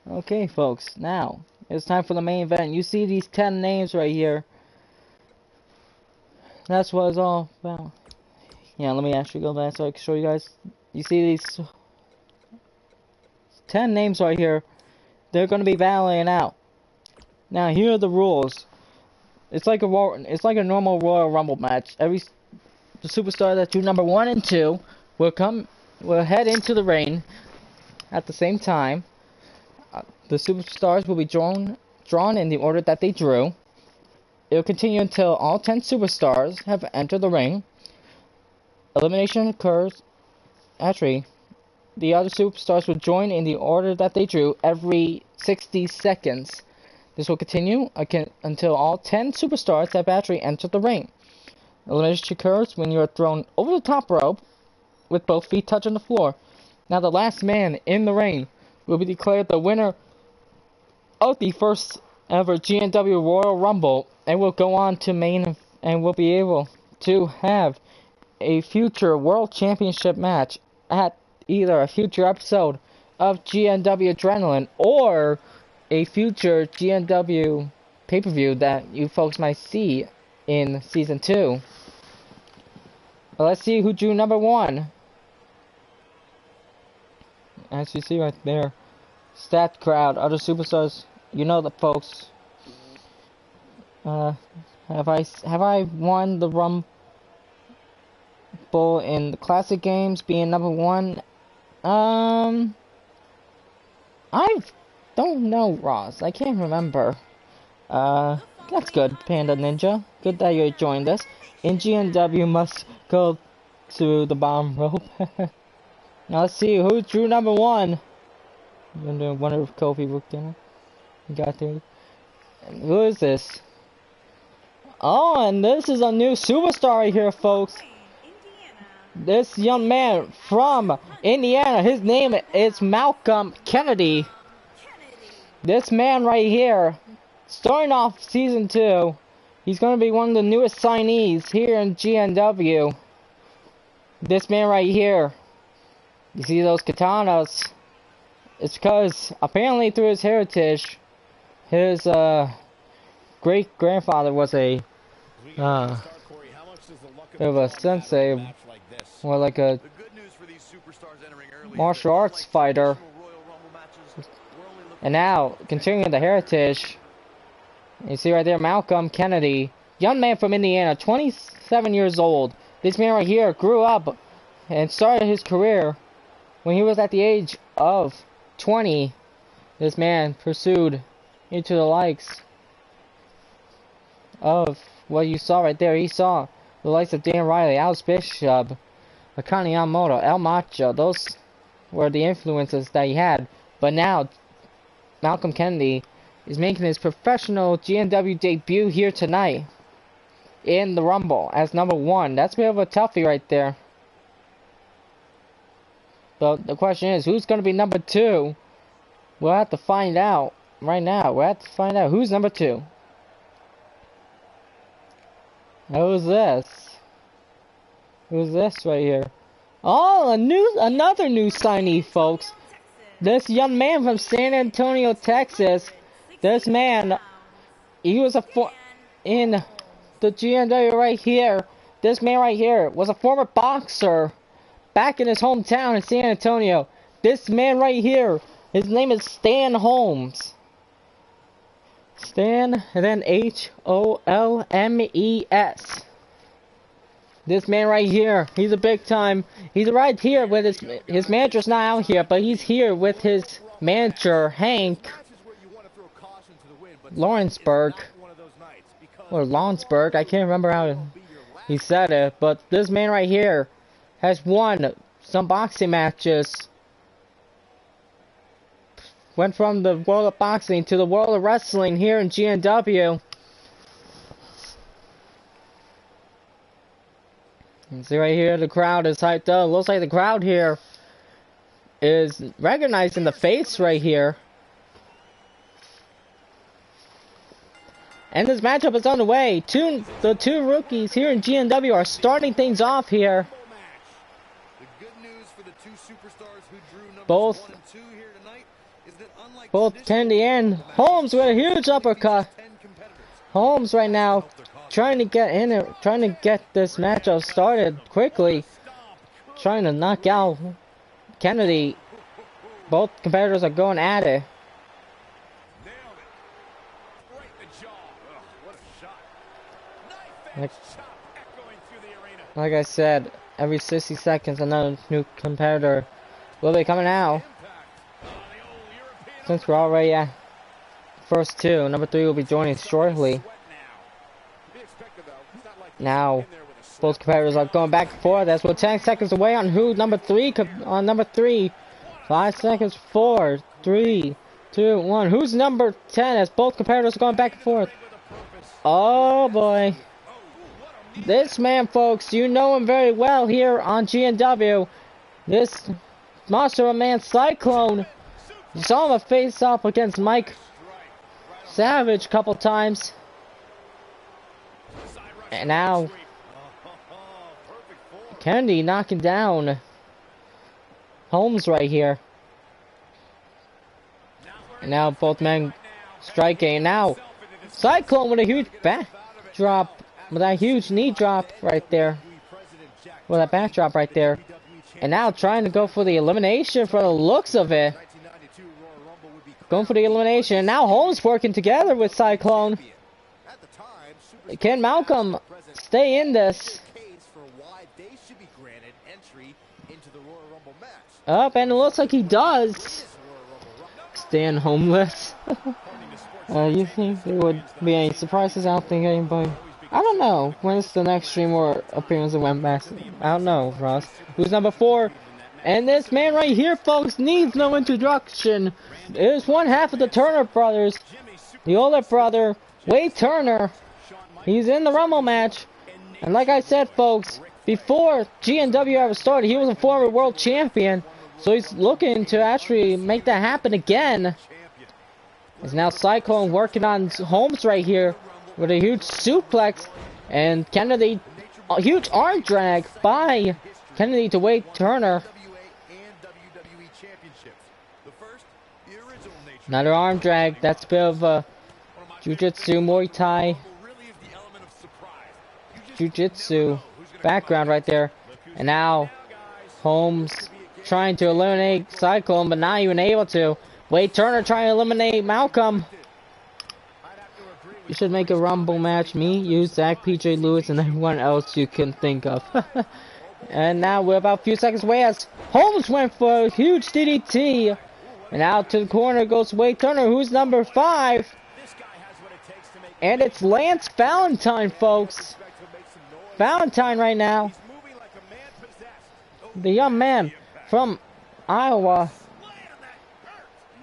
Okay, folks, now it's time for the main event. You see these 10 names right here. That's what it's all about. Yeah, let me actually go back so I can show you guys. You see these 10 names right here. They're going to be battling out. Now, here are the rules. It's like a normal Royal Rumble match. The superstar that do number 1 and 2 will head into the ring at the same time. The superstars will be drawn in the order that they drew. It will continue until all 10 superstars have entered the ring. Elimination occurs. Actually, the other superstars will join in the order that they drew every 60 seconds. This will continue until all 10 superstars have actually entered the ring. Elimination occurs when you are thrown over the top rope with both feet touching the floor. Now the last man in the ring will be declared the winner of the first ever GNW Royal Rumble and will go on to main and will be able to have a future World Championship match at either a future episode of GNW Adrenaline or a future GNW pay-per-view that you folks might see in Season 2. Well, let's see who drew number 1. As you see right there, stacked crowd, other superstars, you know the folks. Uh, have I won the Rumble in the classic games, being number one? I don't know, Ross. I can't remember. That's good, Panda Ninja. Good that you joined us. In GNW must go to the bottom rope. Now let's see who drew number one. I wonder if Kofi looked in. You got there. And who is this? Oh, and this is a new superstar right here, folks. This young man from Indiana, his name is Malcolm Kennedy. This man right here, starting off season 2, he's going to be one of the newest signees here in GNW. This man right here, you see those katanas? It's because apparently through his heritage, his great-grandfather was a sensei, or like a martial arts fighter. And now, continuing the heritage, you see right there, Malcolm Kennedy, young man from Indiana, 27 years old. This man right here grew up and started his career when he was at the age of 20. This man pursued into the likes of what you saw right there. He saw the likes of Dan Riley, Alex Bishop, Akane Yamamoto, El Macho. Those were the influences that he had. But now, Malcolm Kennedy is making his professional GNW debut here tonight in the Rumble as number 1. That's a bit of a toughie right there. But the question is, who's going to be number 2? We'll have to find out right now. We'll have to find out who's number 2. Who's this? Who's this right here? Oh, another new signee, folks. This young man from San Antonio, Texas. This man, he was in the GNW right here. This man right here was a former boxer back in his hometown in San Antonio. This man right here, his name is Stan Holmes. Stan, and then Holmes. This man right here, he's a big time. He's right here with his manager's not out here, but he's here with his manager, Hank Lawrenceburg. Or Lawrenceburg, I can't remember how he said it, but this man right here has won some boxing matches. Went from the world of boxing to the world of wrestling here in GNW. You see right here, the crowd is hyped up. Looks like the crowd here is recognizing the face right here. And this matchup is on the way. The two rookies here in GNW are starting things off here. Both Kennedy and Holmes with a huge uppercut. Holmes right now trying to get in it, trying to get this matchup started quickly, trying to knock out Kennedy. Both competitors are going at it. Like I said, every 60 seconds another new competitor will be coming out. Since we're already at first 2, number 3 will be joining shortly. Now, both competitors are going back and forth as we're 10 seconds away on who number 3 on number 3. 5 seconds, 4, 3, 2, 1. Who's number 10 as both competitors are going back and forth? Oh boy. This man, folks, you know him very well here on GNW. This monster of a man, Cyclone. You saw him face off against Mike Savage a couple times. And now, Kennedy knocking down Holmes right here. And now both men striking. And now, Cyclone with a huge back drop. With that huge knee drop right there. With that back drop right there. And now trying to go for the elimination for the looks of it. Going for the elimination. And now Holmes working together with Cyclone. can Malcolm stay in this? Up, and it looks like he does. Stand homeless. You think there would be any surprises? I don't think anybody. I don't know. When's the next stream or appearance that went back? I don't know, Ross. Who's number 4? And this man right here, folks, needs no introduction. It is one half of the Turner brothers. The older brother, Wade Turner. He's in the Rumble match. And like I said, folks, before GNW ever started, he was a former world champion. So he's looking to actually make that happen again. Is now Cyclone working on Holmes right here with a huge suplex. And Kennedy, a huge arm drag by Kennedy to Wade Turner. Another arm drag. That's a bit of Jiu-Jitsu, Muay Thai, Jiu-Jitsu background right there. And now Holmes trying to eliminate Cyclone, but not even able to. Wade Turner trying to eliminate Malcolm. You should make a Rumble match. Me, you, Zach, PJ Lewis, and everyone else you can think of. And now we're about a few seconds away as Holmes went for a huge DDT. And out to the corner goes Wade Turner, who's number 5. And it's Lance Valentine, folks. Valentine right now. The young man from Iowa.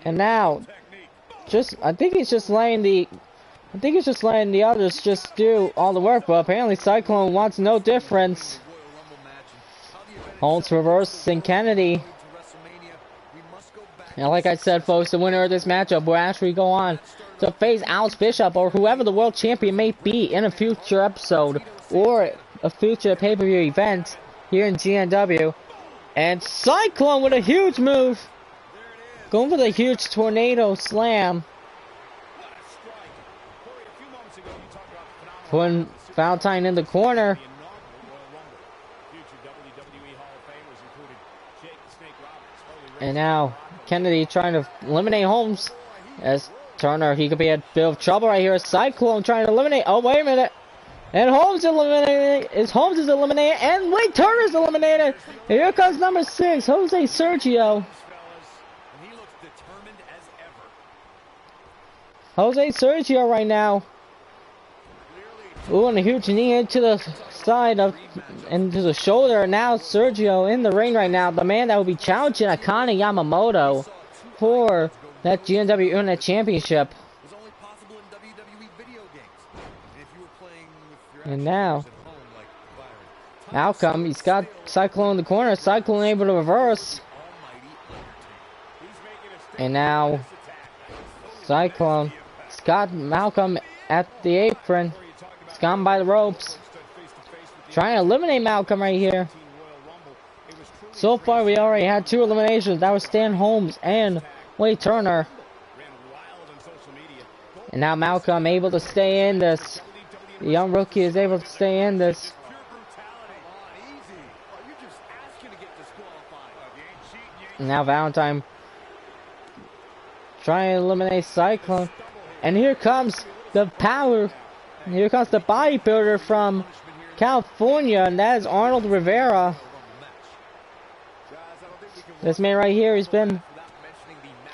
And now, I think he's just letting the others just do all the work, but apparently Cyclone wants no difference. Holmes reversing Kennedy. And like I said, folks, the winner of this matchup will actually go on to face Alex Bishop or whoever the world champion may be in a future episode or a future pay-per-view event here in GNW. And Cyclone with a huge move. Going for the huge tornado slam. Putting Valentine in the corner. And now Kennedy trying to eliminate Holmes. As Turner, he could be in a bit of trouble right here. Cyclone trying to eliminate. Oh, wait a minute. And Holmes eliminated. Holmes is eliminated. And Wade Turner is eliminated. And here comes number 6, Jose Sergio. Jose Sergio right now. Ooh, and a huge knee into the side of, into the shoulder. Now Sergio in the ring right now. The man that will be challenging Akane Yamamoto for that GNW Internet Championship. And now, Malcolm, he's got Cyclone in the corner. Cyclone able to reverse. And now, Cyclone. Got Malcolm at the apron. He's gone by the ropes. Trying to eliminate Malcolm right here. So far, we already had 2 eliminations. That was Stan Holmes and Wade Turner. And now Malcolm able to stay in this. The young rookie is able to stay in this. And now Valentine trying to eliminate Cyclone. And here comes the power. Here comes the bodybuilder from California, and that is Arnold Rivera. This man right here, he's been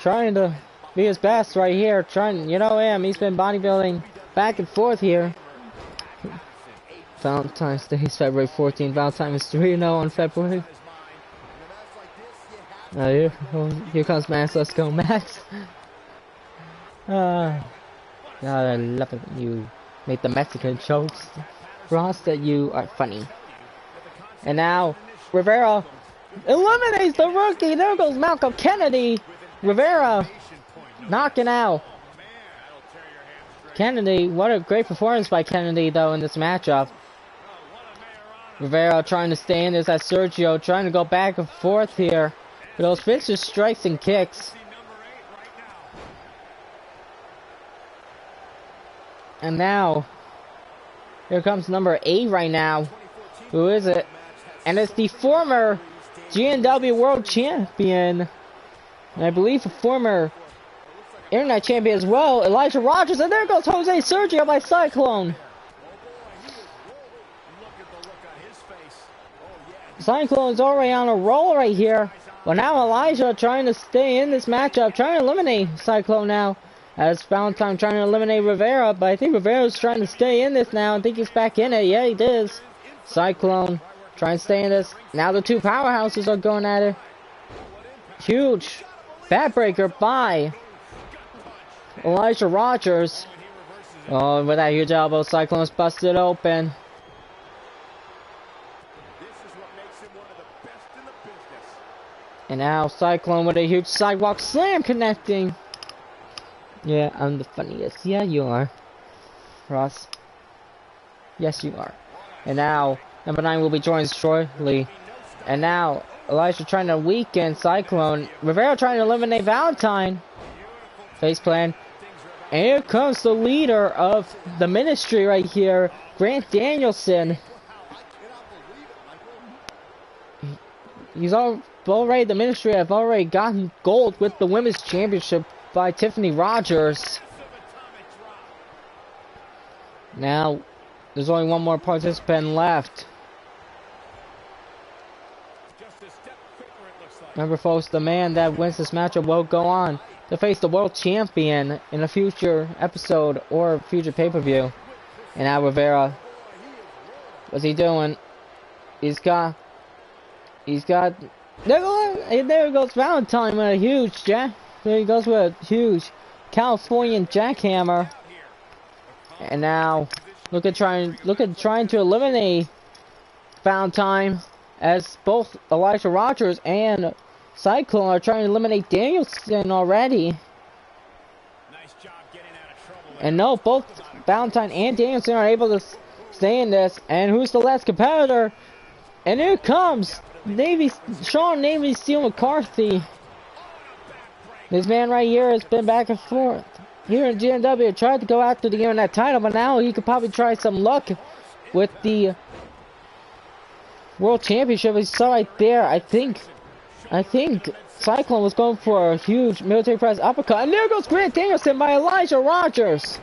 trying to be his best right here. You know him, he's been bodybuilding back and forth here. Valentine's Day is February 14th. Valentine is 3-0 on February. Here comes Max. Let's go, Max. God, I love it when you make the Mexican jokes. Ross, that you are funny. And now, Rivera eliminates the rookie. There goes Malcolm Kennedy. Rivera knocking out Kennedy. What a great performance by Kennedy, though, in this matchup. Rivera trying to stay in this as Sergio trying to go back and forth here. With those vicious strikes and kicks. And now, here comes number 8 right now. Who is it? And it's the former GNW World Champion. And I believe a former Internet Champion as well, Elijah Rogers. And there goes Jose Sergio by Cyclone. Cyclone's already on a roll right here. But now Elijah trying to stay in this matchup, trying to eliminate Cyclone now. As Valentine trying to eliminate Rivera, but I think Rivera's trying to stay in this now. I think he's back in it. Yeah, he does. Cyclone trying to stay in this. Now the two powerhouses are going at it. Huge backbreaker by Elijah Rogers. Oh, with that huge elbow, Cyclone's busted open. And now Cyclone with a huge sidewalk slam connecting. Yeah, I'm the funniest. Yeah, you are, Ross. Yes, you are. And now number 9 will be joined shortly. And now Elijah trying to weaken Cyclone. Rivera trying to eliminate Valentine. Face plan. And here comes the leader of the ministry right here, Grant Danielson. He's already, the ministry have already gotten gold with the women's championship by Tiffany Rogers. Now, there's only one more participant left. Remember, folks, the man that wins this matchup will go on to face the world champion in a future episode or future pay-per-view. And now Rivera, what's he doing? There goes Valentine with a huge there he goes with a huge Californian jackhammer. And now look at trying to eliminate Valentine, as both Elijah Rogers and Cyclone are trying to eliminate Danielson already. Nice job getting out of trouble. And no, both Valentine and Danielson are able to stay in this. And who's the last competitor? And here comes Sean Navy Steel McCarthy. This man right here has been back and forth here in GNW. Tried to go after the internet title, but now he could probably try some luck with the World Championship. We saw right there. I think Cyclone was going for a huge military press uppercut. And there goes Grant Danielson by Elijah Rogers.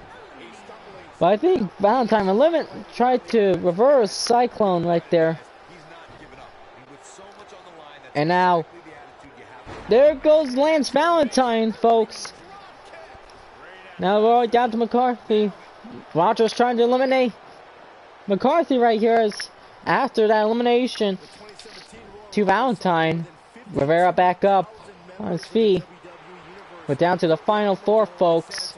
But I think Valentine tried to reverse Cyclone right there. And now, there goes Lance Valentine, folks. Now we're all down to McCarthy. Rogers trying to eliminate McCarthy right here, as after that elimination to Valentine. Rivera back up on his feet. We're down to the final 4, folks.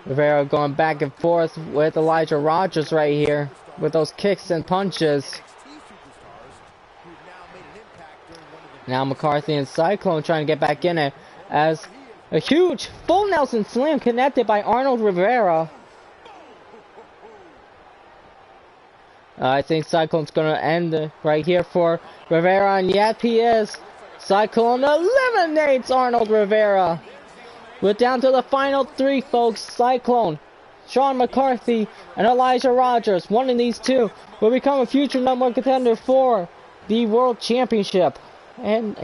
Rivera going back and forth with Elijah Rogers right here with those kicks and punches. Now McCarthy and Cyclone trying to get back in it, as a huge full Nelson slam connected by Arnold Rivera. I think Cyclone's going to end right here for Rivera, and yep, he is. Cyclone eliminates Arnold Rivera. We're down to the final 3, folks. Cyclone, Sean McCarthy, and Elijah Rogers. One of these two will become a future #1 contender for the World Championship. And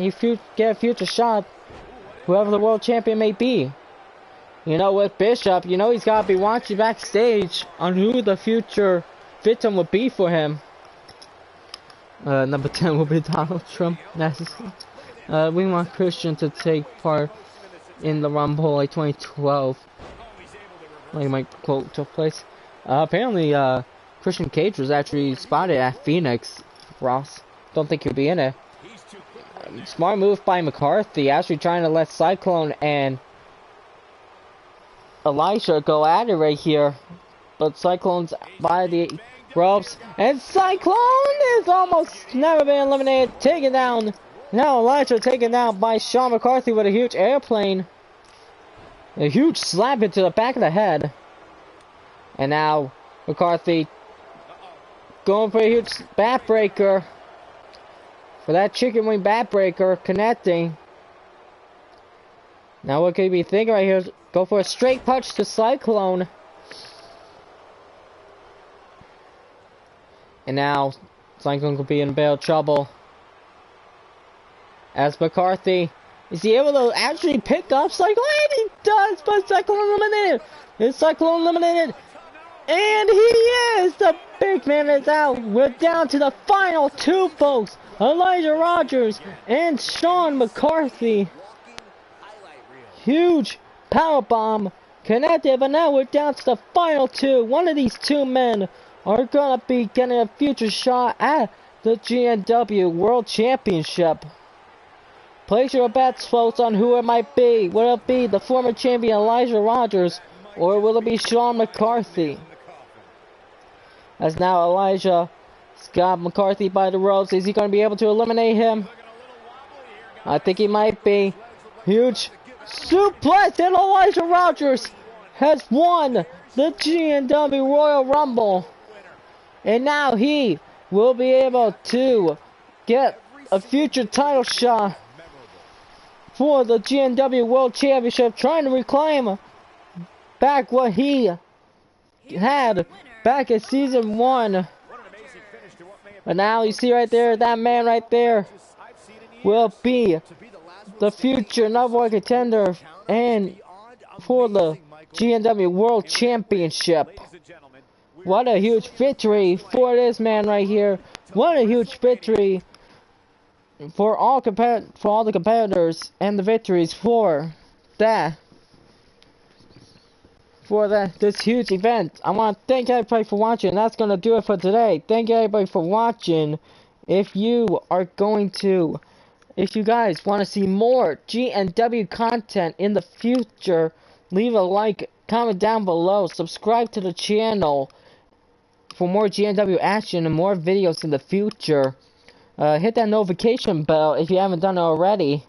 get a future shot, whoever the world champion may be. You know, with Bishop, you know he's got to be watching backstage on who the future victim would be for him. Number 10 will be Donald Trump. We want Christian to take part in the Rumble like 2012. Like my quote took place. Apparently, Christian Cage was actually spotted at Phoenix. Ross, don't think he'll be in it. Smart move by McCarthy, actually trying to let Cyclone and Elijah go at it right here. But Cyclone's by the ropes, and Cyclone is almost never been eliminated, taken down. Now Elijah taken down by Sean McCarthy with a huge airplane. A huge slap into the back of the head. And now McCarthy going for a huge backbreaker. For that chicken wing backbreaker connecting. Now what could he be thinking right here? Go for a straight punch to Cyclone. And now Cyclone could be in bit of trouble. As McCarthy, is he able to actually pick up Cyclone? And he does, but Cyclone eliminated. Is Cyclone eliminated? And he is! The big man is out. We're down to the final two, folks. Elijah Rogers and Sean McCarthy. Huge powerbomb connected, but now we're down to the final two. One of these two men are gonna be getting a future shot at the GNW World Championship. Place your bets, folks, on who it might be. Will it be the former champion Elijah Rogers, or will it be Sean McCarthy? As now Elijah got McCarthy by the ropes. Is he going to be able to eliminate him? I think he might be. Huge suplex, and Elijah Rogers has won the GNW Royal Rumble. And now he will be able to get a future title shot for the GNW World Championship, trying to reclaim back what he had back in season 1. But now you see right there, that man right there will be the future number 1 contender and for the GNW World Championship. What a huge victory for this man right here. What a huge victory for all the competitors, and the victories for this huge event. I want to thank everybody for watching. That's going to do it for today. Thank you everybody for watching. If you guys want to see more GNW content in the future, leave a like, comment down below, subscribe to the channel for more GNW action and more videos in the future. Hit that notification bell if you haven't done it already,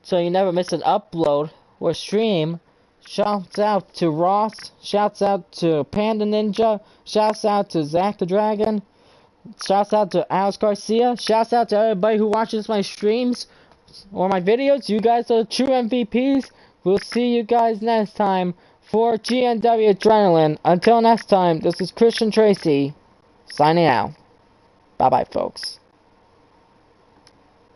so you never miss an upload or stream. Shouts out to Ross, shouts out to Panda Ninja, shouts out to Zach the Dragon, shouts out to Alex Garcia, shouts out to everybody who watches my streams or my videos. You guys are the true MVPs. We'll see you guys next time for GNW Adrenaline. Until next time, this is Christian Tracy, signing out. Bye-bye, folks.